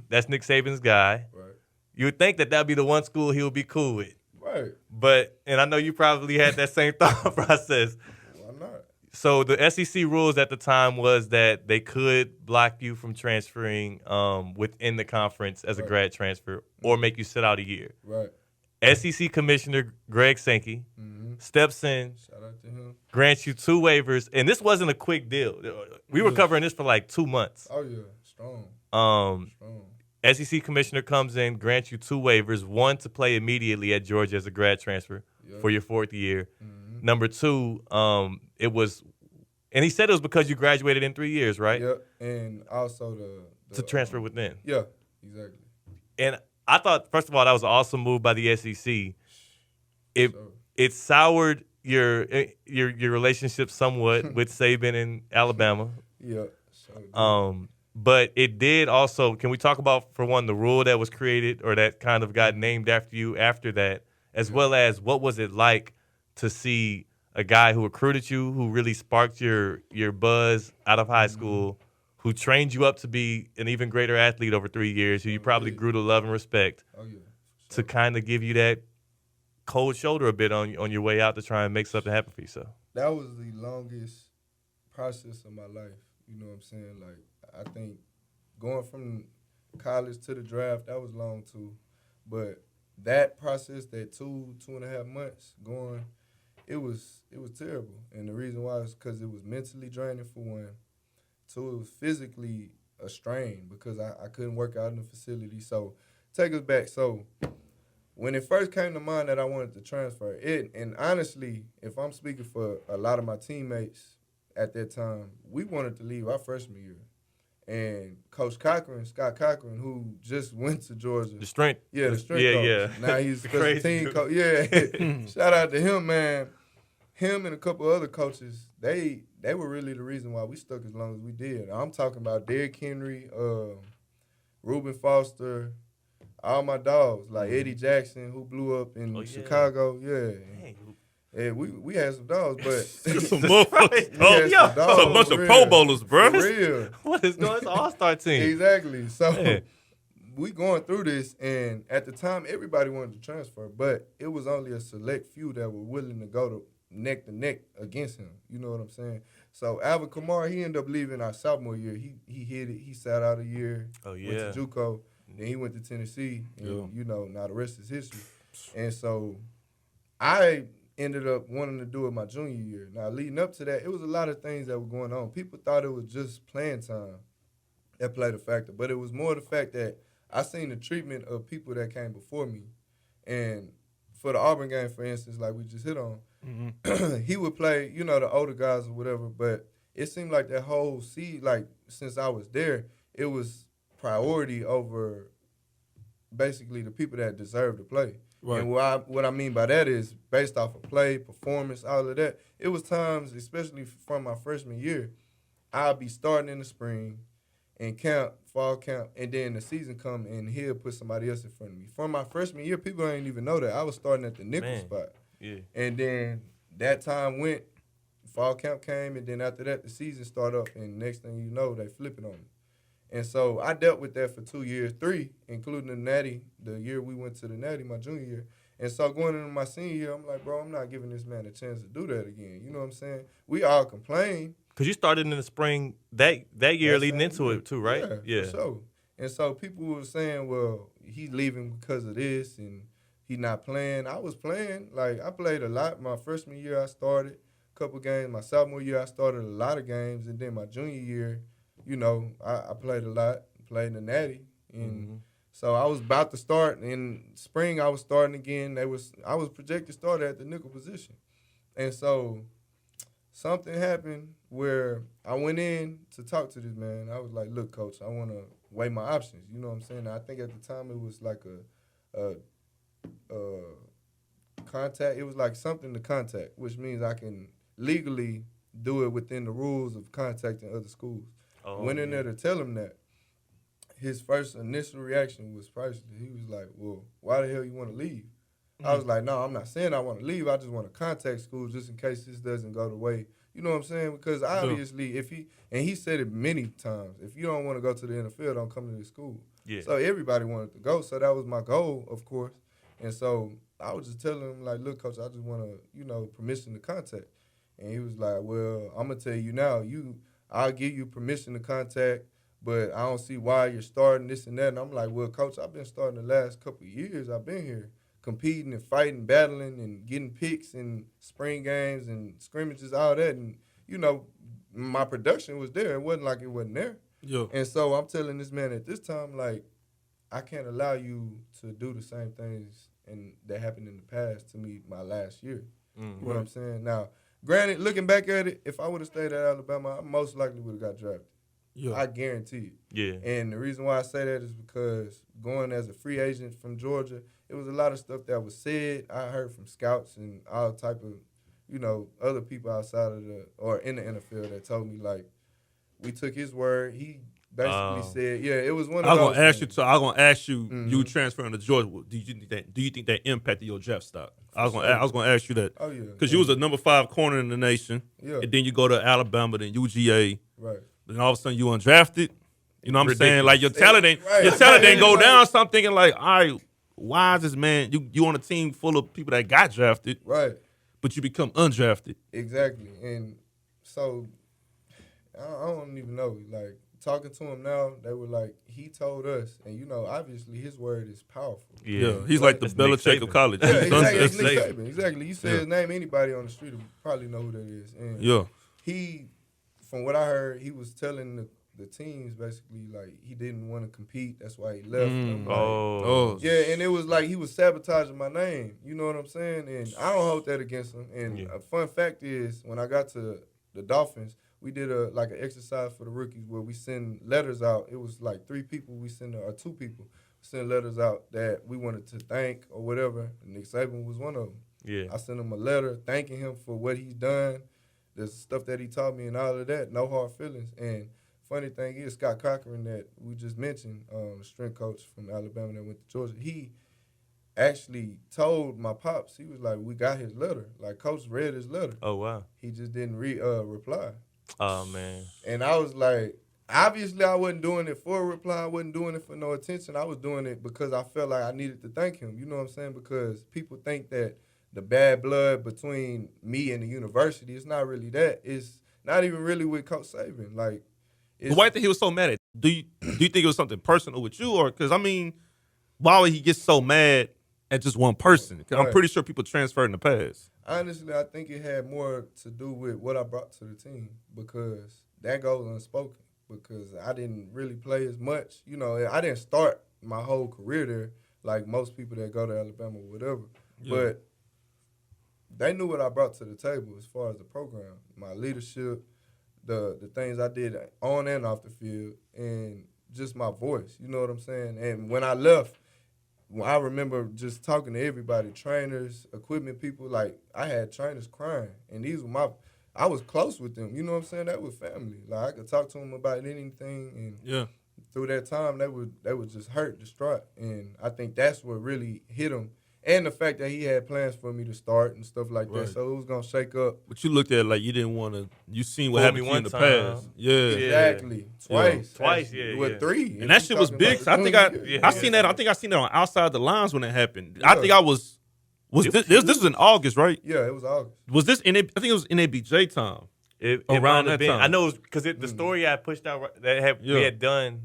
That's Nick Saban's guy. Right. You would think that that'd be the one school he would be cool with. Right. And I know you probably had that same thought process. Why not? So the SEC rules at the time was that they could block you from transferring within the conference as a grad transfer or make you sit out a year. Right. SEC Commissioner Greg Sankey steps in, Shout out to him. grants you 2 waivers, and this wasn't a quick deal. We were covering this for like 2 months. Oh yeah. Strong. Um, Strong. SEC Commissioner comes in, grants you 2 waivers, one to play immediately at Georgia as a grad transfer for your 4th year. Number 2, it was, and he said it was because you graduated in 3 years, right? Yep. And also the To transfer within. Yeah. Exactly. And I thought, first of all, that was an awesome move by the SEC. So, It soured your relationship somewhat with Saban and Alabama. yeah. So, But it did also, can we talk about, for one, the rule that was created or that kind of got named after you after that, as well as what was it like to see a guy who recruited you, who really sparked your buzz out of high school, who trained you up to be an even greater athlete over 3 years, who you probably grew to love and respect, oh yeah. to kind of give you that cold shoulder a bit on your way out to try and make something happen for yourself? That was the longest process of my life. You know what I'm saying? Like, I think going from college to the draft, that was long too. But that process, that 2.5 months going, it was terrible. And the reason why is because it was mentally draining for one. 2, it was physically a strain because I couldn't work out in the facility. So take us back. So when it first came to mind that I wanted to transfer, and honestly, if I'm speaking for a lot of my teammates at that time, we wanted to leave our freshman year. And Coach Scott Cochran, who just went to Georgia. The strength. Yeah, the strength coach. Yeah. Now he's The special crazy team dude. coach. Yeah. Shout out to him, man. Him and a couple other coaches, they were really the reason why we stuck as long as we did. I'm talking about Derrick Henry, Reuben Foster, all my dogs, like Eddie Jackson, who blew up in Chicago. Yeah. Dang. Yeah, we had some dogs, but Some motherfuckers. we had some It's a dogs. bunch for of Pro real. Bowlers, bro. For real. What is going on? It's an all-star team. Exactly. So Man. we going through this, and at the time, everybody wanted to transfer, but it was only a select few that were willing to go to neck against him. You know what I'm saying? So Alvin Kamara, he ended up leaving our sophomore year. He hit it. He sat out a year. Oh, Went yeah. to JUCO. Then he went to Tennessee, and you know, now the rest is history. And so I ended up wanting to do it my junior year. Now, leading up to that, it was a lot of things that were going on. People thought it was just playing time that played a factor, but it was more the fact that I seen the treatment of people that came before me. And for the Auburn game, for instance, like we just hit on, he would play, you know, the older guys or whatever, but it seemed like that whole like since I was there, it was priority over basically the people that deserve to play. Right. And what I mean by that is based off of play, performance, all of that. It was times, especially from my freshman year, I'll be starting in the spring and fall camp, and then the season come and he'll put somebody else in front of me. From my freshman year, people didn't even know that. I was starting at the nickel spot. Yeah. And then that time went, fall camp came, and then after that, the season started up, and next thing you know, they flipping on me. And so I dealt with that for 2 years, 3, including the Natty, the year we went to the Natty, my junior year. And so going into my senior year, I'm like, bro, I'm not giving this man a chance to do that again. You know what I'm saying? We all complain. Because you started in the spring that year leading into it too, right? Yeah. For sure. And so people were saying, well, he's leaving because of this and he's not playing. I was playing. Like, I played a lot. My freshman year, I started a couple games. My sophomore year, I started a lot of games. And then my junior year, you know, I played a lot, played in the Natty. And so I was about to start. In spring, I was starting again. I was projected to start at the nickel position. And so something happened where I went in to talk to this man. I was like, look, coach, I want to weigh my options. You know what I'm saying? I think at the time it was like a contact. It was like something to contact, which means I can legally do it within the rules of contacting other schools. Went in there to tell him that. His first initial reaction was priceless. He was like, well, why the hell you want to leave? I was like, no, I'm not saying I want to leave. I just want to contact schools just in case this doesn't go the way. You know what I'm saying? Because obviously, he said it many times, if you don't want to go to the NFL, don't come to this school. Yeah. So everybody wanted to go. So that was my goal, of course. And so I was just telling him, like, look, coach, I just want to, you know, permission to contact. And he was like, well, I'm going to tell you now, I'll give you permission to contact, but I don't see why you're starting this and that. And I'm like, well, coach, I've been starting the last couple of years. I've been here competing and fighting, battling, and getting picks in spring games and scrimmages, all that. And, you know, my production was there. It wasn't like it wasn't there. Yeah. And so I'm telling this man at this time, like, I can't allow you to do the same things that happened in the past to me my last year. You know what I'm saying? Now, granted, looking back at it, if I would have stayed at Alabama, I most likely would have got drafted. Yeah. I guarantee it. Yeah. And the reason why I say that is because going as a free agent from Georgia, it was a lot of stuff that was said. I heard from scouts and all type of, you know, other people outside of in the NFL that told me, like, we took his word. He basically said, yeah, it was one of those. I'm gonna ask you, you transferring to Georgia. Do you think that impacted your draft stock? I was gonna ask you that. Oh yeah. Because you was a number 5 corner in the nation. Yeah. And then you go to Alabama, then UGA. Right. Then all of a sudden you undrafted. You know what I'm saying? Like your talent didn't go down. So I'm thinking like, all right, why is this man? You on a team full of people that got drafted. Right. But you become undrafted. Exactly. And so I don't even know. Like, talking to him now, they were like, he told us, and you know, obviously his word is powerful. Yeah, he's like the Belichick of college. Yeah, exactly. You say his name, anybody on the street will probably know who that is. And he, from what I heard, he was telling the teams basically like he didn't want to compete. That's why he left. Yeah, and it was like he was sabotaging my name. You know what I'm saying? And I don't hold that against him. And a fun fact is, when I got to the Dolphins, we did an exercise for the rookies where we send letters out. It was like 3 people or 2 people send letters out that we wanted to thank or whatever. And Nick Saban was one of them. Yeah, I sent him a letter thanking him for what he's done, the stuff that he taught me, and all of that. No hard feelings. And funny thing is, Scott Cochran that we just mentioned, the strength coach from Alabama that went to Georgia, he actually told my pops. He was like, we got his letter. Like, Coach read his letter. Oh, wow. He just didn't reply. Oh, man. And I was like, obviously I wasn't doing it for a reply. I wasn't doing it for no attention. I was doing it because I felt like I needed to thank him. You know what I'm saying? Because people think that the bad blood between me and the university, it's not really that. It's not even really with Coach Saban. Like, But why do you think he was so mad at? Do you think it was something personal with you, or because I mean, why would he get so mad at just one person? 'Cause I'm pretty sure people transferred in the past. Honestly, I think it had more to do with what I brought to the team because that goes unspoken. Because I didn't really play as much. You know, I didn't start my whole career there like most people that go to Alabama or whatever. Yeah. But they knew what I brought to the table as far as the program, my leadership, the things I did on and off the field, and just my voice. You know what I'm saying? And when I left, I remember just talking to everybody, trainers, equipment people. Like, I had trainers crying, and these were I was close with them. You know what I'm saying? That was family. Like, I could talk to them about anything, and through that time, they would just hurt, distraught. And I think that's what really hit them. And the fact that he had plans for me to start and stuff like that. So it was going to shake up. But you looked at it like you didn't want to, you seen what happened to you in the past. Yeah. Exactly. Twice, yeah. With 3. And that shit was big. I think I seen that on Outside the Lines when it happened. I think I was this was in August, right? Yeah, it was August. Was this I think it was NABJ time. It around might have that time. I know it was because the story I pushed out that we had done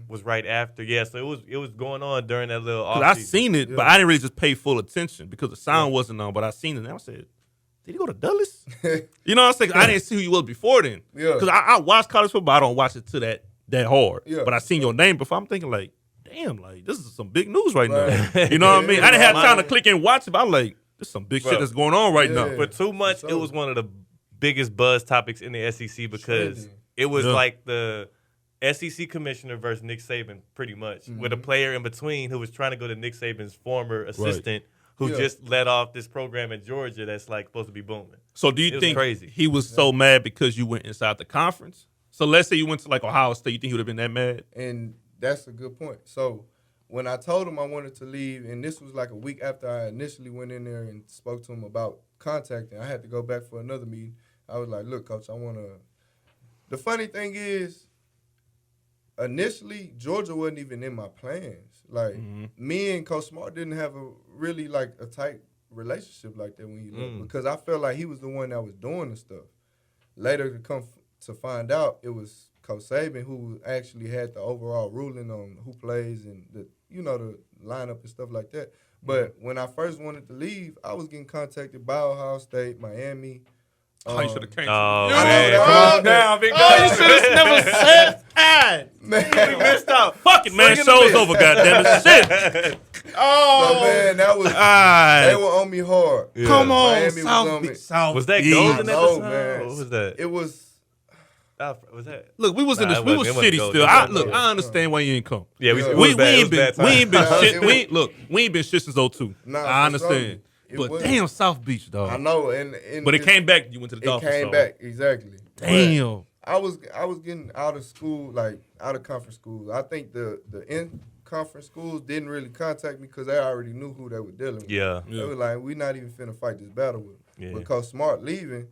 was right after. Yeah, so it was going on during that little off I seen it, but I didn't really just pay full attention because the sound wasn't on. But I seen it and I said, did he go to Dulles? You know what I'm saying? I didn't see who he was before then. Yeah. Because I watch college football. I don't watch it to that hard. Yeah. But I seen your name before. I'm thinking like, damn, like this is some big news right now. You know what I mean? I didn't have time to click and watch it, but I'm like, there's some big shit that's going on right now. For 2 months, it was one of the biggest buzz topics in the SEC because it was like the SEC commissioner versus Nick Saban, pretty much, with a player in between who was trying to go to Nick Saban's former assistant, who just led off this program in Georgia that's like supposed to be booming. So do you think he was so mad because you went inside the conference? So let's say you went to like Ohio State, you think he would have been that mad? And that's a good point. So when I told him I wanted to leave, and this was like a week after I initially went in there and spoke to him about contacting, I had to go back for another meeting. I was like, look, Coach, I want to – the funny thing is, initially, Georgia wasn't even in my plans. Like, me and Coach Smart didn't have a tight relationship like that when he left because I felt like he was the one that was doing the stuff. Later to come to find out, it was Coach Saban who actually had the overall ruling on who plays and the lineup and stuff like that. But when I first wanted to leave, I was getting contacted by Ohio State, Miami. You should have came. Oh, man. Come on now, big Oh, you should have never said that. We missed out. Fuck it, man. Show's over, goddammit. Shit. Oh, man, that was they were on me hard. Yeah. Come on, Miami South. Was that golden at the time? Man. What was that? It was. Was that? Look, we was in this. We was shitty still. I understand why you ain't come. Yeah, we ain't been shit. We ain't been shit since 02. Nah, I understand. But damn, South Beach, dog. I know, but it came back. You went to the Dolphins. It came back exactly. Damn. But I was getting out of school, like out of conference schools. I think the in conference schools didn't really contact me because they already knew who they were dealing with. Yeah. They were like, we're not even finna fight this battle with. Yeah. Because Smart leaving,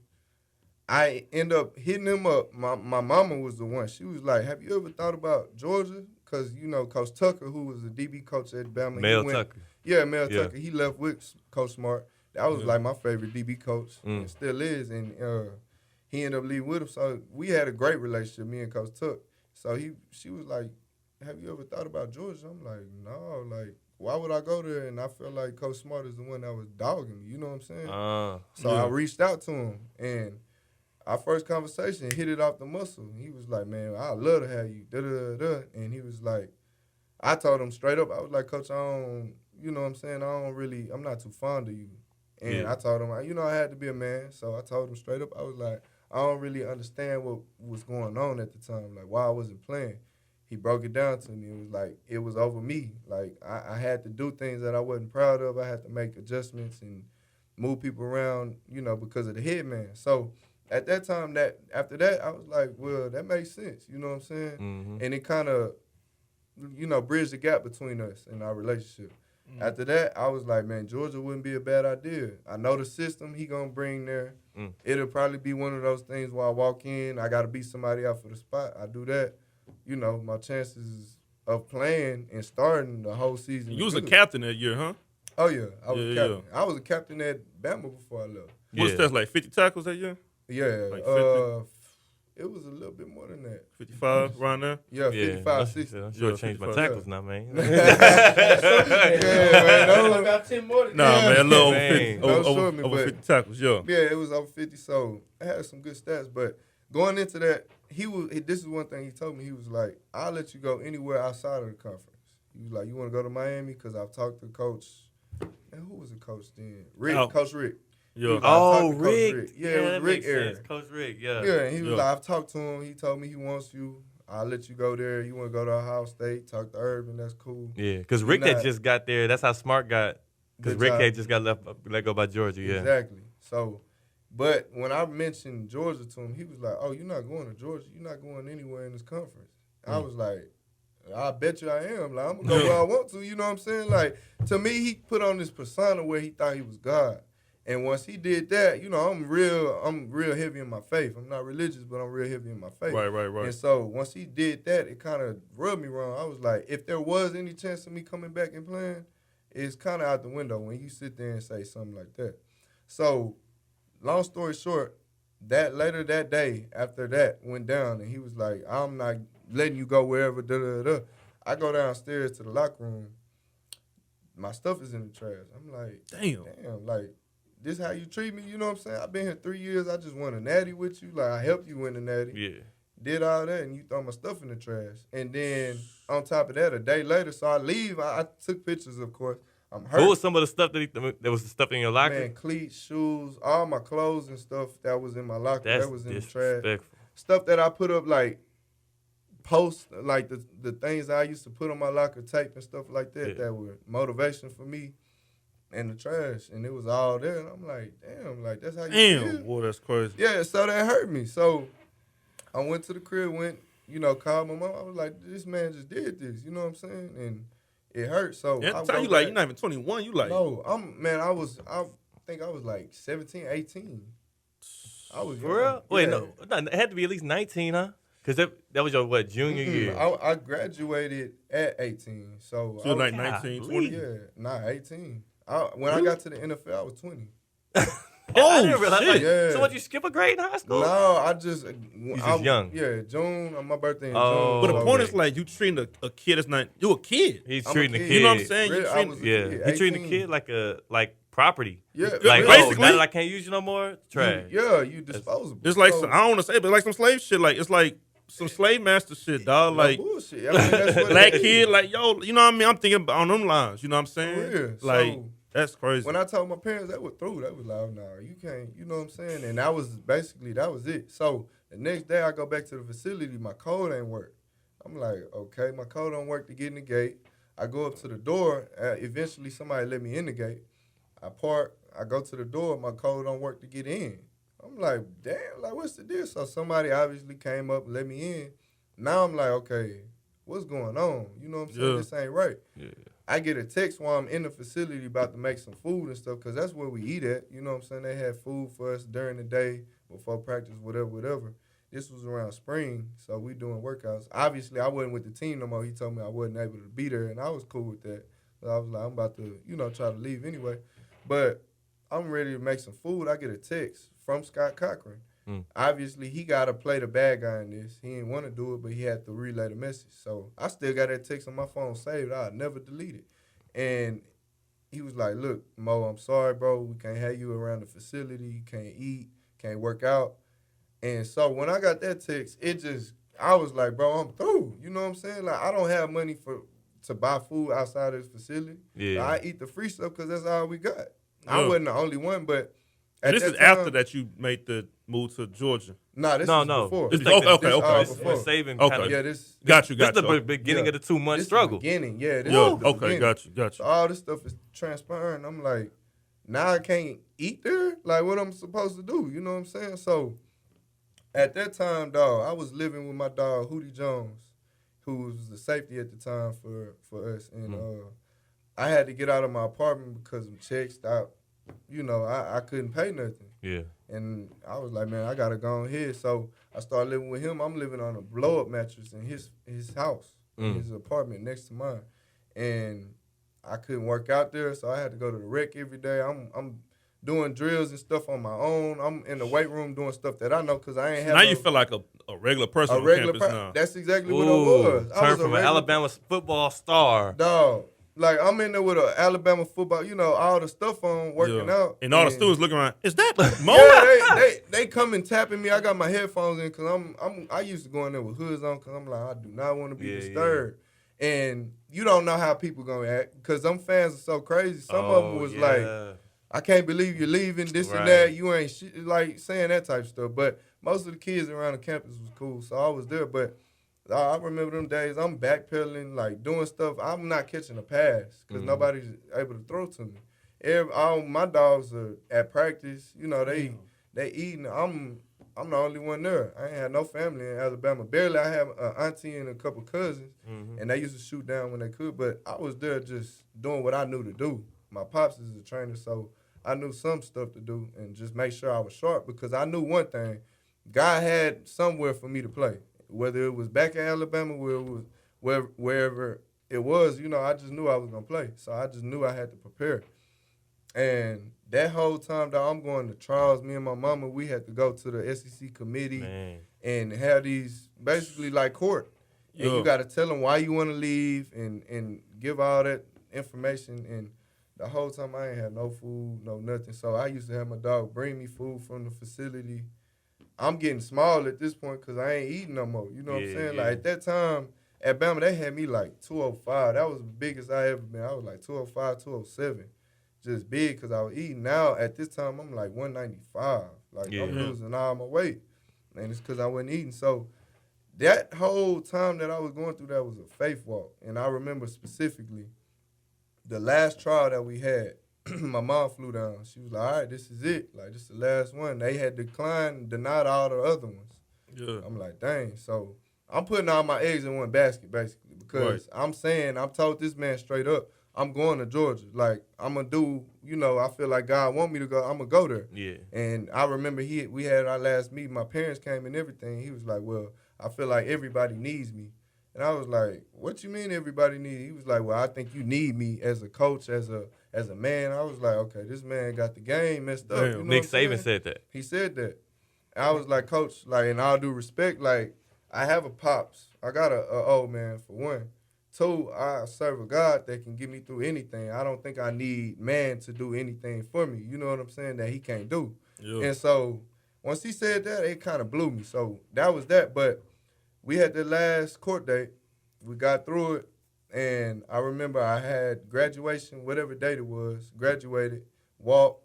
I end up hitting him up. My mama was the one. She was like, have you ever thought about Georgia? Because, Coach Tucker, who was the DB coach at Bama. Mel Tucker. Yeah, Mel Tucker. He left with Coach Smart. That was like my favorite DB coach and still is. And he ended up leaving with him. So we had a great relationship, me and Coach Tuck. So she was like, have you ever thought about Georgia? I'm like, no. Like, why would I go there? And I felt like Coach Smart is the one that was dogging me. You know what I'm saying? So I reached out to him. And our first conversation hit it off the muscle. He was like, man, I'd love to have you. Da-da-da-da. And he was like, I told him straight up, I was like, Coach, I'm not too fond of you. And I told him, I had to be a man. So I told him straight up, I was like, I don't really understand what was going on at the time, like why I wasn't playing. He broke it down to me. It was like, it was over me. Like, I had to do things that I wasn't proud of. I had to make adjustments and move people around, because of the head man. So at that time, after that, I was like, well, that makes sense. You know what I'm saying? Mm-hmm. And it kind of, bridged the gap between us and our relationship. After that, I was like, man, Georgia wouldn't be a bad idea. I know the system he gonna bring there. It'll probably be one of those things where I walk in, I gotta beat somebody out for the spot. I do that. You know, my chances of playing and starting the whole season. You was a captain that year, huh? Oh yeah, I was a captain. I was a captain at Bama before I left. What's that, like 50 tackles that year? Yeah, Like it was a little bit more than that. 55 around there? Yeah, 55, 60. I'm sure I changed my tackles now, man. Yeah, man. Those about 10 more than Nah, man, a little over Man. 50, over 50 tackles, yeah. Yeah, it was over 50, so I had some good stats. But going into that, this is one thing he told me. He was like, I'll let you go anywhere outside of the conference. He was like, you want to go to Miami? Because I've talked to Coach, and who was the coach then? Coach Rick. Yeah. Oh, Rick. Yeah, it was Rick era. Coach Rick, yeah. Yeah, and he was like, I've talked to him. He told me he wants you. I'll let you go there. You want to go to Ohio State, talk to Urban, that's cool. Yeah, because Rick had just got there. That's how Smart got. Because Rick had just got let go by Georgia, yeah. Exactly. So, but when I mentioned Georgia to him, he was like, oh, you're not going to Georgia. You're not going anywhere in this conference. I was like, I bet you I am. Like, I'm going to go where I want to. You know what I'm saying? Like, to me, he put on this persona where he thought he was God. And once he did that, you know, I'm real heavy in my faith. I'm not religious, but I'm real heavy in my faith. Right. And so once he did that, it kind of rubbed me wrong. I was like, if there was any chance of me coming back and playing, it's kind of out the window when you sit there and say something like that. So, long story short, later that day, after that went down, and he was like, I'm not letting you go wherever, da-da-da. I go downstairs to the locker room. My stuff is in the trash. I'm like, damn, like, this how you treat me? You know what I'm saying? I've been here 3 years. I just won a natty with you. Like, I helped you win the natty. Yeah. Did all that, and you throw my stuff in the trash. And then, on top of that, a day later, so I leave. I took pictures, of course. I'm hurt. What was some of the stuff that was the stuff in your locker? Man, cleats, shoes, all my clothes and stuff that was in my locker. That's that was in the trash. disrespectful. Stuff that I put up, like, posts, like the things I used to put on my locker, tape and stuff like that, that were motivation for me. In the trash, and it was all there, and I'm like, damn, like, that's how you feel? Boy, that's crazy. Yeah, so that hurt me. So I went to the crib, called my mom. I was like, this man just did this, you know what I'm saying? And it hurt. So at the time, you like, you're not even 21, you like. No, I think I was like 17, 18. I was For real? Wait, no, it had to be at least 19, huh? Because that was your, junior year? I graduated at 18. So you like 19, 20? Yeah, not 18. When I got to the NFL, I was 20. I didn't realize. Shit. Yeah. So what, you skip a grade in high school? No, I just... You just young. Yeah, June. My birthday in Oh. June. But the point is, like, you treating a kid that's not... You a kid. He's I'm treating a the kid. kid. You know what I'm saying? Really, I was a kid, He treating the 18. kid like property. Yeah, Like, basically. now that I can't use you no more, trash. You disposable. It's like, So, I don't want to say it, but like some slave shit. Like, it's like some slave master shit, dog. no Like, bullshit. I mean, that's what black it is. kid, like, yo, you know what I mean? I'm thinking on them lines, you know what I'm saying? For real. Like, So, that's crazy. when I told my parents, they were through. They was like, oh, no, you can't, you know what I'm saying? And that was it. So the next day I go back to the facility, my code ain't work. I'm like, okay, my code don't work to get in the gate. I go up to the door. Eventually somebody let me in the gate. I park. I go to the door. My code don't work to get in. I'm like, damn, like, what's the deal? So somebody obviously came up and let me in. Now I'm like, okay, what's going on? You know what I'm saying? Yeah. This ain't right. Yeah. I get a text while I'm in the facility about to make some food and stuff because that's where we eat at. You know what I'm saying? They had food for us during the day, before practice, whatever. This was around spring, so we doing workouts. Obviously, I wasn't with the team no more. He told me I wasn't able to be there, and I was cool with that. So I was like, I'm about to, try to leave anyway. But I'm ready to make some food. I get a text from Scott Cochran. Obviously, he got to play the bad guy in this. He didn't want to do it, but he had to relay the message. So I still got that text on my phone saved. I'll never delete it. And he was like, look, Mo, I'm sorry, bro. We can't have you around the facility. You can't eat, can't work out. And so when I got that text, I was like, bro, I'm through. You know what I'm saying? Like, I don't have money to buy food outside of this facility. Yeah. I eat the free stuff because that's all we got. Yeah. I wasn't the only one, but this is after that you made the move to Georgia. Nah, this No, is no. before. This This- okay, This okay. all It's before. saving Okay. kind of. Yeah, this Got you. This is the beginning Yeah. of the 2-month this struggle. The beginning, yeah. This Yeah, is the okay, beginning. got So you. all this stuff is transpiring. I'm like, now I can't eat there? Like, what I'm supposed to do? You know what I'm saying? So at that time, dog, I was living with my dog, Hootie Jones, who was the safety at the time for us. And I had to get out of my apartment because of check stopped. I couldn't pay nothing. Yeah. And I was like, man, I gotta go on here. So I started living with him. I'm living on a blow up mattress in his house, in his apartment next to mine. And I couldn't work out there, so I had to go to the rec every day. I'm doing drills and stuff on my own. I'm in the weight room doing stuff that I know because I ain't have Now you feel like a regular person a on regular campus now. That's exactly what I was. I Turned was from an Alabama football star. dog. Like, I'm in there with an Alabama football, all the stuff on, working out. And all the students looking around, is that Mo? Yeah, they come and tapping me. I got my headphones in because I used to go in there with hoods on because I'm like, I do not want to be disturbed. And you don't know how people going to act because them fans are so crazy. Some of them was like, I can't believe you're leaving, this and that. You ain't like saying that type of stuff. But most of the kids around the campus was cool, so I was there. But I remember them days. I'm backpedaling, like doing stuff. I'm not catching a pass because nobody's able to throw to me. All my dogs are at practice. They eating. I'm the only one there. I ain't had no family in Alabama. Barely. I have an auntie and a couple cousins, and they used to shoot down when they could. But I was there just doing what I knew to do. My pops is a trainer, so I knew some stuff to do and just make sure I was sharp because I knew one thing. God had somewhere for me to play. Whether it was back in Alabama, wherever it was, I just knew I was going to play. So I just knew I had to prepare. And that whole time that I'm going to trials, me and my mama, we had to go to the SEC committee and have these basically like court. And you got to tell them why you want to leave and give all that information. And the whole time I ain't had no food, no nothing. So I used to have my dog bring me food from the facility. I'm getting small at this point because I ain't eating no more. You know what I'm saying? Like, at that time, at Bama, they had me like 205. That was the biggest I ever been. I was like 205, 207. Just big because I was eating. Now, at this time, I'm like 195. Like, I'm losing all my weight. And it's because I wasn't eating. So that whole time that I was going through that was a faith walk. And I remember specifically the last trial that we had. My mom flew down. She was like, all right, this is it. Like, this is the last one. They had denied all the other ones. Yeah. I'm like, dang. So I'm putting all my eggs in one basket, basically, because I'm told this man straight up, I'm going to Georgia. Like, I'm going to do, I feel like God want me to go. I'm going to go there. Yeah. And I remember we had our last meeting. My parents came and everything. He was like, well, I feel like everybody needs me. And I was like, what you mean everybody needs? He was like, well, I think you need me as a coach, as a man. I was like, okay, this man got the game messed up. You know Nick Saban said that. He said that. And I was like, coach, like, in all due respect, like, I have a pops. I got a old man, for one. Two, I serve a God that can get me through anything. I don't think I need man to do anything for me. You know what I'm saying? That he can't do. Yeah. And so once he said that, it kind of blew me. So that was that. But we had the last court date. We got through it. And I remember I had graduation, whatever date it was, graduated, walked.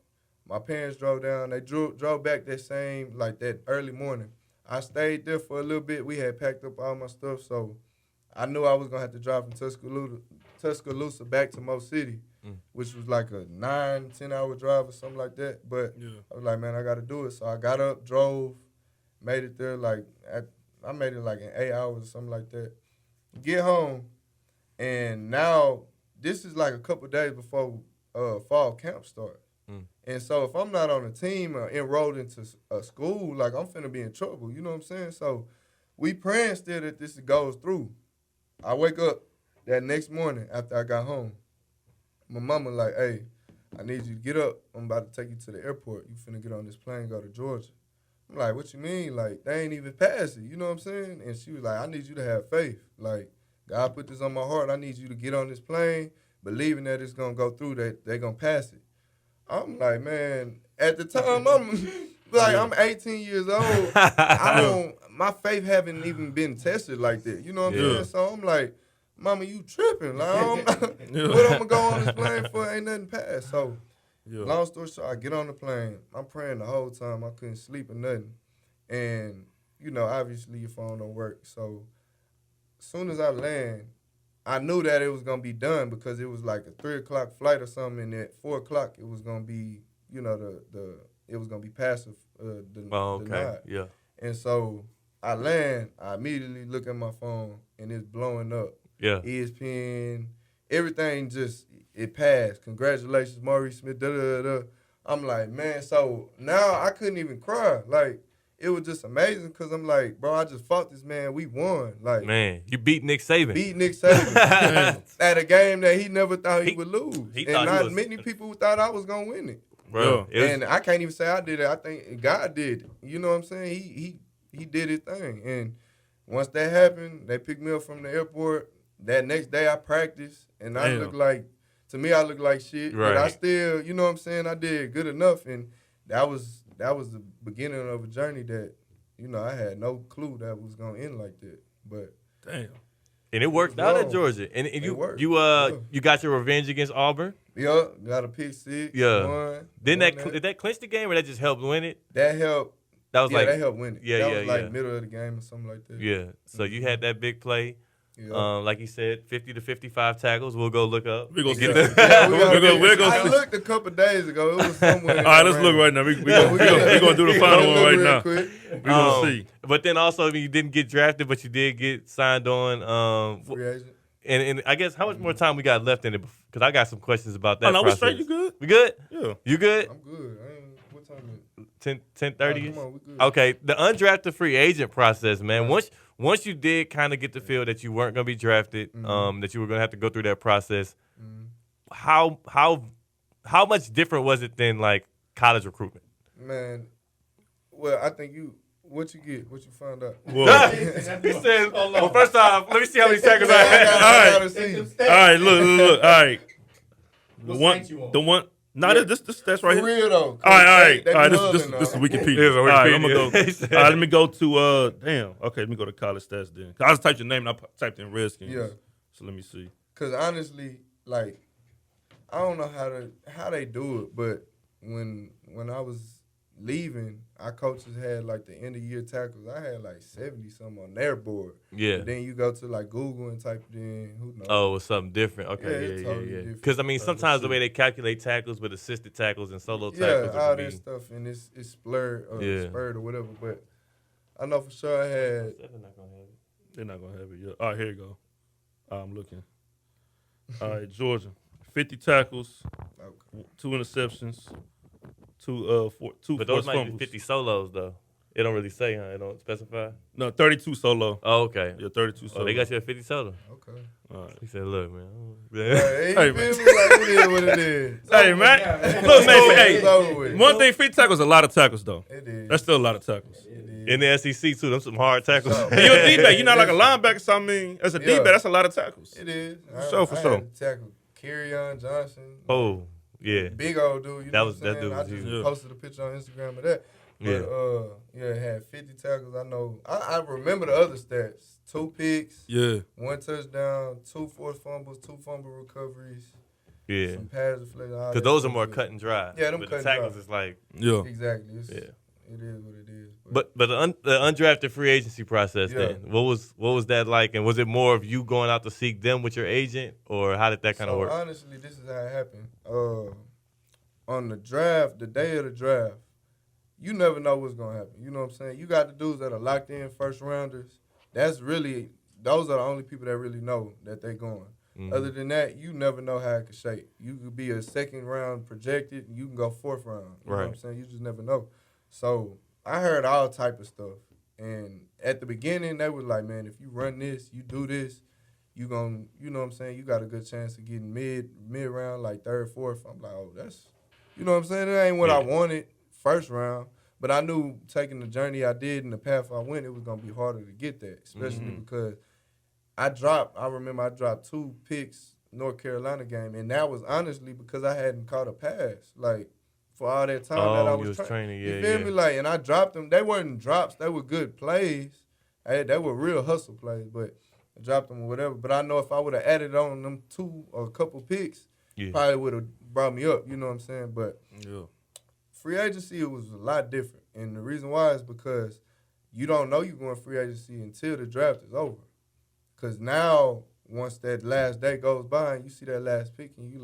My parents drove down. They drove back that early morning. I stayed there for a little bit. We had packed up all my stuff, so I knew I was going to have to drive from Tuscaloosa back to Mo City, which was like a 9-10 hour drive or something like that. But I was like, man, I got to do it. So I got up, drove, made it there I made it like in 8 hours or something like that. Get home. And now, this is like a couple of days before fall camp starts. And so if I'm not on a team or enrolled into a school, like, I'm finna be in trouble. You know what I'm saying? So we praying still that this goes through. I wake up that next morning after I got home. My mama like, hey, I need you to get up. I'm about to take you to the airport. You finna get on this plane, go to Georgia. I'm like, what you mean? Like, they ain't even passed it. You know what I'm saying? And she was like, I need you to have faith. Like, God put this on my heart. I need you to get on this plane, believing that it's going to go through, that they're going to pass it. I'm like, man, at the time, I'm 18 years old. My faith haven't even been tested like that. You know what I'm saying? So I'm like, mama, you tripping. Like, what I'm going to go on this plane for? Ain't nothing passed. So, long story short, I get on the plane. I'm praying the whole time. I couldn't sleep or nothing. And, obviously your phone don't work. So, as soon as I land, I knew that it was going to be done because it was like a 3 o'clock flight or something, and at 4 o'clock it was going to be, it was going to be passive, denied. Yeah. And so I land, I immediately look at my phone, and it's blowing up. Yeah. ESPN, everything just it passed. Congratulations, Maurice Smith. Da da da. I'm like, man. So now I couldn't even cry. Like it was just amazing because I'm like, bro, I just fought this man. We won. Like Man, you beat Nick Saban. beat Nick Saban at a game that he never thought he would lose, he and thought he not was- many people thought I was gonna win it. Bro, it was- And I can't even say I did it. I think God did it. You know what I'm saying? He did his thing. And once that happened, they picked me up from the airport. That next day I practiced, and I look like shit. But I Right. still, you know what I'm saying? I did good enough, and that was the beginning of a journey that, you know, I had no clue that was gonna end like that. But Damn. and it worked out at Whoa. Georgia. And It you worked. you Yeah. you got your revenge against Auburn. yeah, got a pick six. Yeah. Won, Didn't won did that clinch the game or that just helped win it? that helped? That was Yeah, like that helped win it. Yeah, that yeah, was like yeah. middle of the game or something like that. yeah. So you had that big play. Yeah. Like you said, 50 to 55 tackles. We'll go look up. We gonna Get see. the- Yeah, We're gonna I see. looked a couple days ago. It was somewhere. All right, let's look right now. We gonna do the final one right now. Quick. We gonna see. But then also, I mean, you didn't get drafted, but you did get signed on. Free agent. And I guess how much more time we got left in it? Because I got some questions about that. Oh, no, we process. straight. You good? We good? Yeah. You good? I'm good. What time is it? 10:30. Come on, we good. Okay, the undrafted free agent process, man. Once you did kind of get the feel that you weren't gonna be drafted, that you were gonna have to go through that process, how much different was it than like college recruitment? Man, well, I think what you found out. Well, He said, well, first off, let me see how many tackles I I had. gotta All right. see. all right. Look. All right. What state you on? The one. No, this that's right For here. real though. All right. They All right. be This hugging is now. Wikipedia. Here's a All right. I'm Wikipedia. gonna He go. said- All right. Let me go to damn. Okay. Let me go to college stats then. I just typed your name and I typed in Redskins. Yeah. So let me see. Cause honestly, like, I don't know how they do it, but when I was leaving, our coaches had like the end of year tackles. I had like 70 something on their board. Yeah. And then you go to like Google and type it in. Who knows? Oh, it's something different. Yeah, Okay, it's totally different. Because I mean, sometimes the shit. way they calculate tackles with assisted tackles and solo Yeah, tackles, it all could that be- stuff, and it's spurred Yeah. or whatever. But I know for sure I had. They're not gonna have it yet. All right. Here you go. I'm looking. All right. Georgia. 50 tackles, Okay. 2 interceptions, two But those forced might be fumbles. 50 solos though. It don't really say, huh? It don't specify. No, 32 solo. Oh, okay. Yeah, 32 solo. Oh, they got you at 50 solo. Okay. All right. He said, "Look, man." Hey, Hey, you man. feel me? Like, it is what it is. Hey, man. Look, man. It's Hey, over with. one thing, 50 tackles is a lot of tackles, though. It is. That's still a lot of tackles. In the SEC too, them some hard tackles. So- And you're a D-back. You're not like a linebacker, so I mean, as a Yeah. D-back, that's a lot of tackles. It is. For I sure. had to tackle Kerryon Johnson. Oh, yeah. Big old dude. You That know was- what I'm that saying? dude I was just huge. posted a picture on Instagram of that. But, Yeah. had 50 tackles. I know. I remember the other stats. 2 picks, Yeah. 1 touchdown, 2 forced fumbles, 2 fumble recoveries, Yeah. some pass deflections. Because those are more cut and dry. Yeah, them but cut the and tackles dry. is like, Yeah. Exactly. yeah. It is what it is. But the undrafted free agency process, Yeah. then what was that like? And was it more of you going out to seek them with your agent, or how did that kind of work? Honestly, this is how it happened. On the draft, the day of the draft, you never know what's gonna happen. You know what I'm saying? You got the dudes that are locked in first rounders. Those are the only people that really know that they're going. Mhm. Other than that, you never know how it could shape. You could be a second round projected, and you can go 4th round. You know what I'm Right. saying? You just never know. So I heard all type of stuff. And at the beginning, they was like, man, if you run this, you do this, you know what I'm saying? You got a good chance of getting mid round, like 3rd, 4th. I'm like, oh, that's, you know what I'm saying? That ain't what I wanted first round. But I knew taking the journey I did and the path I went, it was going to be harder to get that, especially because I remember I dropped 2 picks North Carolina game, and that was honestly because I hadn't caught a pass. Like, for all that time that I you was was training, yeah, You feel yeah. me? Like, and I dropped them. They weren't drops. They were good plays. They were real hustle plays, but I dropped them or whatever. But I know if I would have added on them 2 or a couple picks, probably would have brought me up. You know what I'm saying? But Yeah. free agency, it was a lot different. And the reason why is because you don't know you're going free agency until the draft is over. Because now, once that last day goes by and you see that last pick and you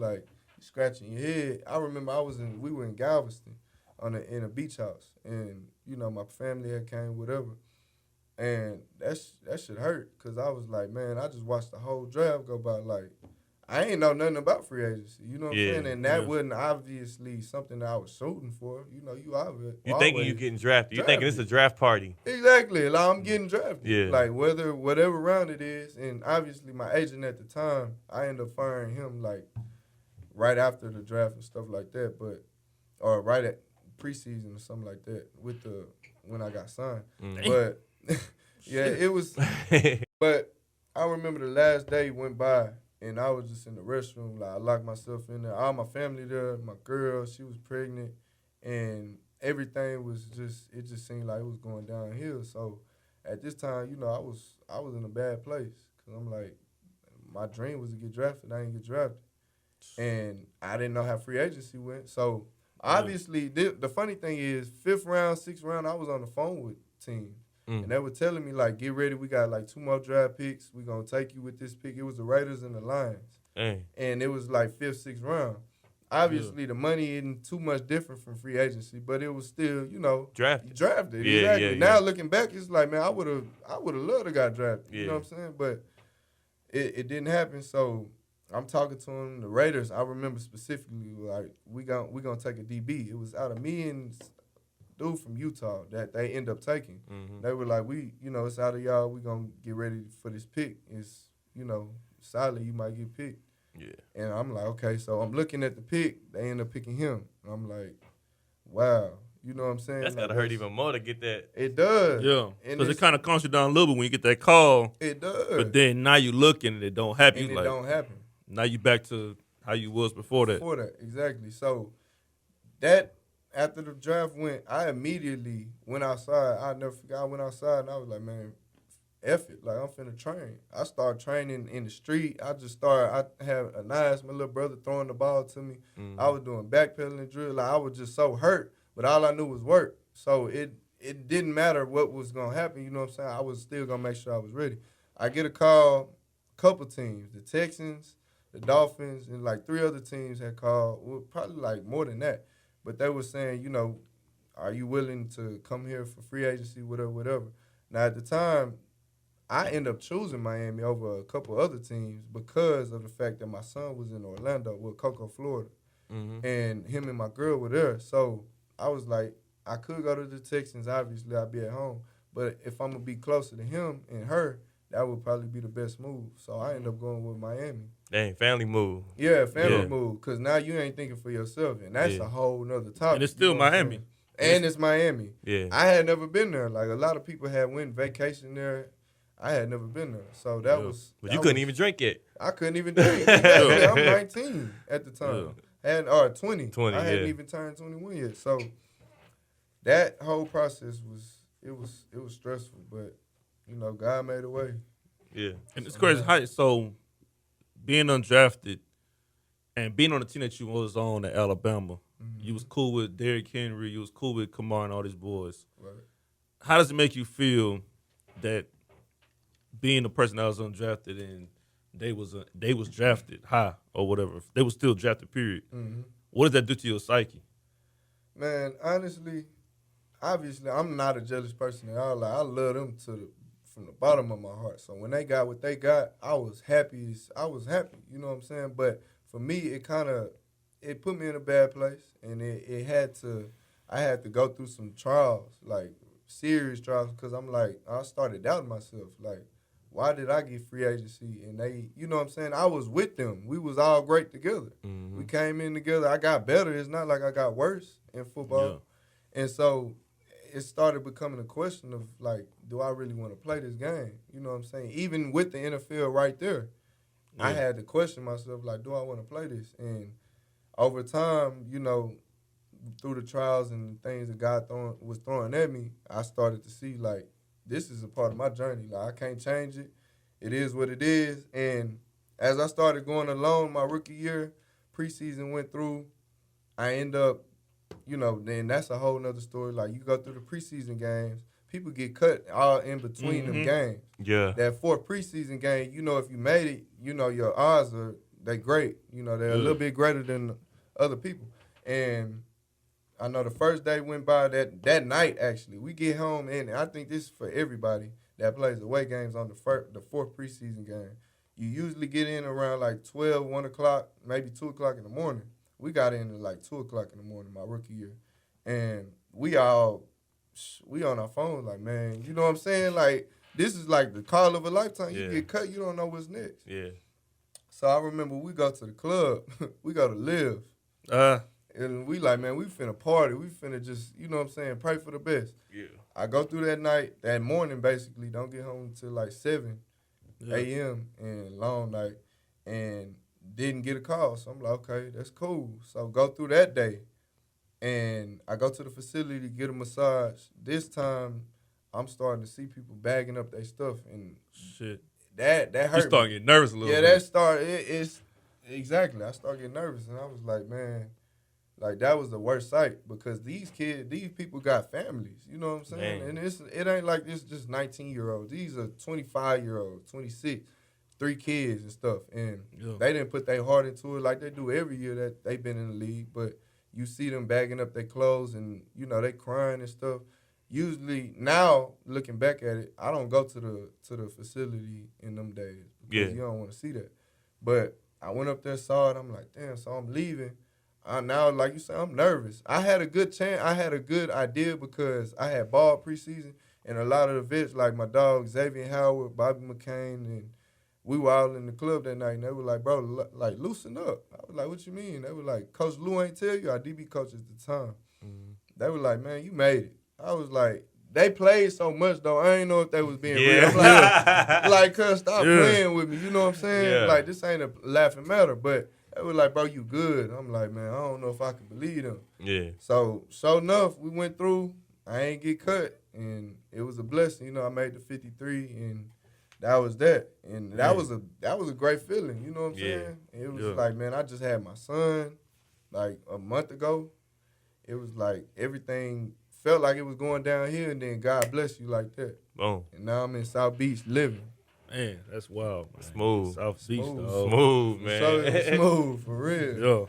scratching your head. I remember we were in Galveston in a beach house. And, my family had came, whatever. And that shit hurt because I was like, man, I just watched the whole draft go by. Like, I ain't know nothing about free agency. You know what I'm saying? And that Yeah. wasn't obviously something that I was shooting for. You know, you You thinking you getting drafted. You thinking it's a draft party. Exactly. Like, I'm getting drafted. Yeah. Like, whatever round it is. And obviously, my agent at the time, I ended up firing him, like, right after the draft and stuff like that. Or right at preseason or something like that when I got signed. But, yeah, it was. But I remember the last day went by, and I was just in the restroom. Like, I locked myself in there. All my family there. My girl, she was pregnant. And everything was it just seemed like it was going downhill. So at this time, you know, I was in a bad place because I'm like, my dream was to get drafted. I didn't get drafted. And I didn't know how free agency went. So obviously, the funny thing is, 5th round, 6th round, I was on the phone with teams. And they were telling me, like, get ready. We got, like, 2 more draft picks. We're going to take you with this pick. It was the Raiders and the Lions. And it was, like, 5th, 6th round. Obviously, the money isn't too much different from free agency, but it was still, you know, drafted. Yeah, exactly. yeah. Now looking back, it's like, man, I would have loved to got drafted. Yeah. You know what I'm saying? But it didn't happen. So I'm talking to him. The Raiders, I remember specifically, like, we gonna take a DB. It was out of me and dude from Utah that they end up taking. They were like, it's out of y'all. We gonna get ready for this pick. It's, solid. You might get picked. Yeah. And I'm like, okay, so I'm looking at the pick. They end up picking him. And I'm like, wow. You know what I'm saying? That's got to hurt even more to get that. It does. Yeah. Because it kind of calms you down a little bit when you get that call. It does. But then now you looking and it don't happen. And it don't happen. Now you back to how you was before that. Before that, exactly. So that, after the draft went, I immediately went outside. I never forgot. I went outside and I was like, man, F it. Like, I'm finna train. I started training in the street. I had a nice, my little brother throwing the ball to me. I was doing backpedaling drill. Like, I was just so hurt, but all I knew was work. So it didn't matter what was going to happen. You know what I'm saying? I was still going to make sure I was ready. I get a call, couple teams, the Texans, the Dolphins, and like 3 other teams had called. Well, probably like more than that. But they were saying, are you willing to come here for free agency, whatever. Now, at the time, I ended up choosing Miami over a couple other teams because of the fact that my son was in Orlando with Cocoa, Florida. And him and my girl were there. So I was like, I could go to the Texans. Obviously, I'd be at home. But if I'm going to be closer to him and her, that would probably be the best move. So I ended up going with Miami. Dang, family move. Yeah, family move. Because now you ain't thinking for yourself. And that's a whole nother topic. And it's still Miami. And it's Miami. Yeah. I had never been there. Like, a lot of people had went vacation there. I had never been there. So that was... But you couldn't even drink yet. I couldn't even drink. I'm 19 at the time. Or 20. 20, I hadn't even turned 21 yet. So that whole process was stressful. But, God made a way. Yeah. And it's crazy. So being undrafted and being on the team that you was on at Alabama, you was cool with Derrick Henry, you was cool with Kamar and all these boys. Right. How does it make you feel that being the person that was undrafted and they was drafted high or whatever, they was still drafted, period? What does that do to your psyche? Man, honestly, obviously, I'm not a jealous person at all. Like, I love them from the bottom of my heart. So when they got what they got, I was happy. You know what I'm saying? But for me, it put me in a bad place, and I had to go through some trials, like serious trials, because I'm like, I started doubting myself. Like, why did I get free agency? And they, you know what I'm saying? I was with them. We was all great together. We came in together. I got better. It's not like I got worse in football. Yeah. And so it started becoming a question of, like, do I really want to play this game? You know what I'm saying? Even with the NFL right there, I had to question myself, like, do I want to play this? And over time, through the trials and things that God was throwing at me, I started to see, like, this is a part of my journey. Like, I can't change it. It is what it is. And as I started going along my rookie year, preseason went through, I end up, then that's a whole nother story. Like, you go through the preseason games, people get cut all in between them games. Yeah. That 4th preseason game, if you made it, your odds they great. They're a little bit greater than other people. And I know the first day went by, that night, actually. We get home, and I think this is for everybody that plays away games on the 4th preseason game. you usually get in around like 12, 1 o'clock, maybe 2 o'clock in the morning. We got in at like 2 o'clock in the morning my rookie year. And we on our phones like, man, you know what I'm saying? Like, this is like the call of a lifetime. You get cut, you don't know what's next. Yeah. So I remember we go to the club. We go to Live. And we like, man, we finna party. We finna just, you know what I'm saying, pray for the best. Yeah. I go through that morning basically, don't get home until like 7 a.m. and long night, and didn't get a call. So I'm like, okay, that's cool. So go through that day, and I go to the facility to get a massage. This time, I'm starting to see people bagging up their stuff, and shit, that hurt. You start getting nervous a little bit. It's exactly. I start getting nervous, and I was like, man. Like, that was the worst sight because these people got families. You know what I'm saying? Man. And it ain't like this just 19-year-olds. These are 25-year-olds, 26, 3 kids and stuff. And they didn't put their heart into it like they do every year that they've been in the league. But you see them bagging up their clothes and, you know, they crying and stuff. Usually, now, looking back at it, I don't go to the facility in them days because you don't want to see that. But I went up there, saw it. I'm like, damn, so I'm leaving. Now, like you said, I'm nervous. I had a good chance. I had a good idea because I had ball preseason, and a lot of the vets, like my dog Xavier Howard, Bobby McCain, and we were all in the club that night, and they were like, bro, like, loosen up. I was like, what you mean? They were like, Coach Lou ain't tell you? Our DB coach at the time. Mm-hmm. They were like, man, you made it. I was like, they played so much, though. I ain't know if they was being real. I'm like, cuz, stop playing with me. You know what I'm saying? Yeah. Like, this ain't a laughing matter, but they were like, bro, you good. I'm like, man, I don't know if I can believe them. Yeah. So, sure enough, we went through. I ain't get cut, and it was a blessing. You know, I made the 53, and that was that. And that was a great feeling. You know what I'm saying? It was like, man, I just had my son, like, a month ago. It was like everything felt like it was going down here, and then God bless you like that. Boom. And now I'm in South Beach living. Man, that's wild, man. Smooth. South Beach, Smooth. dog. Smooth, man. So smooth, for real. Yeah.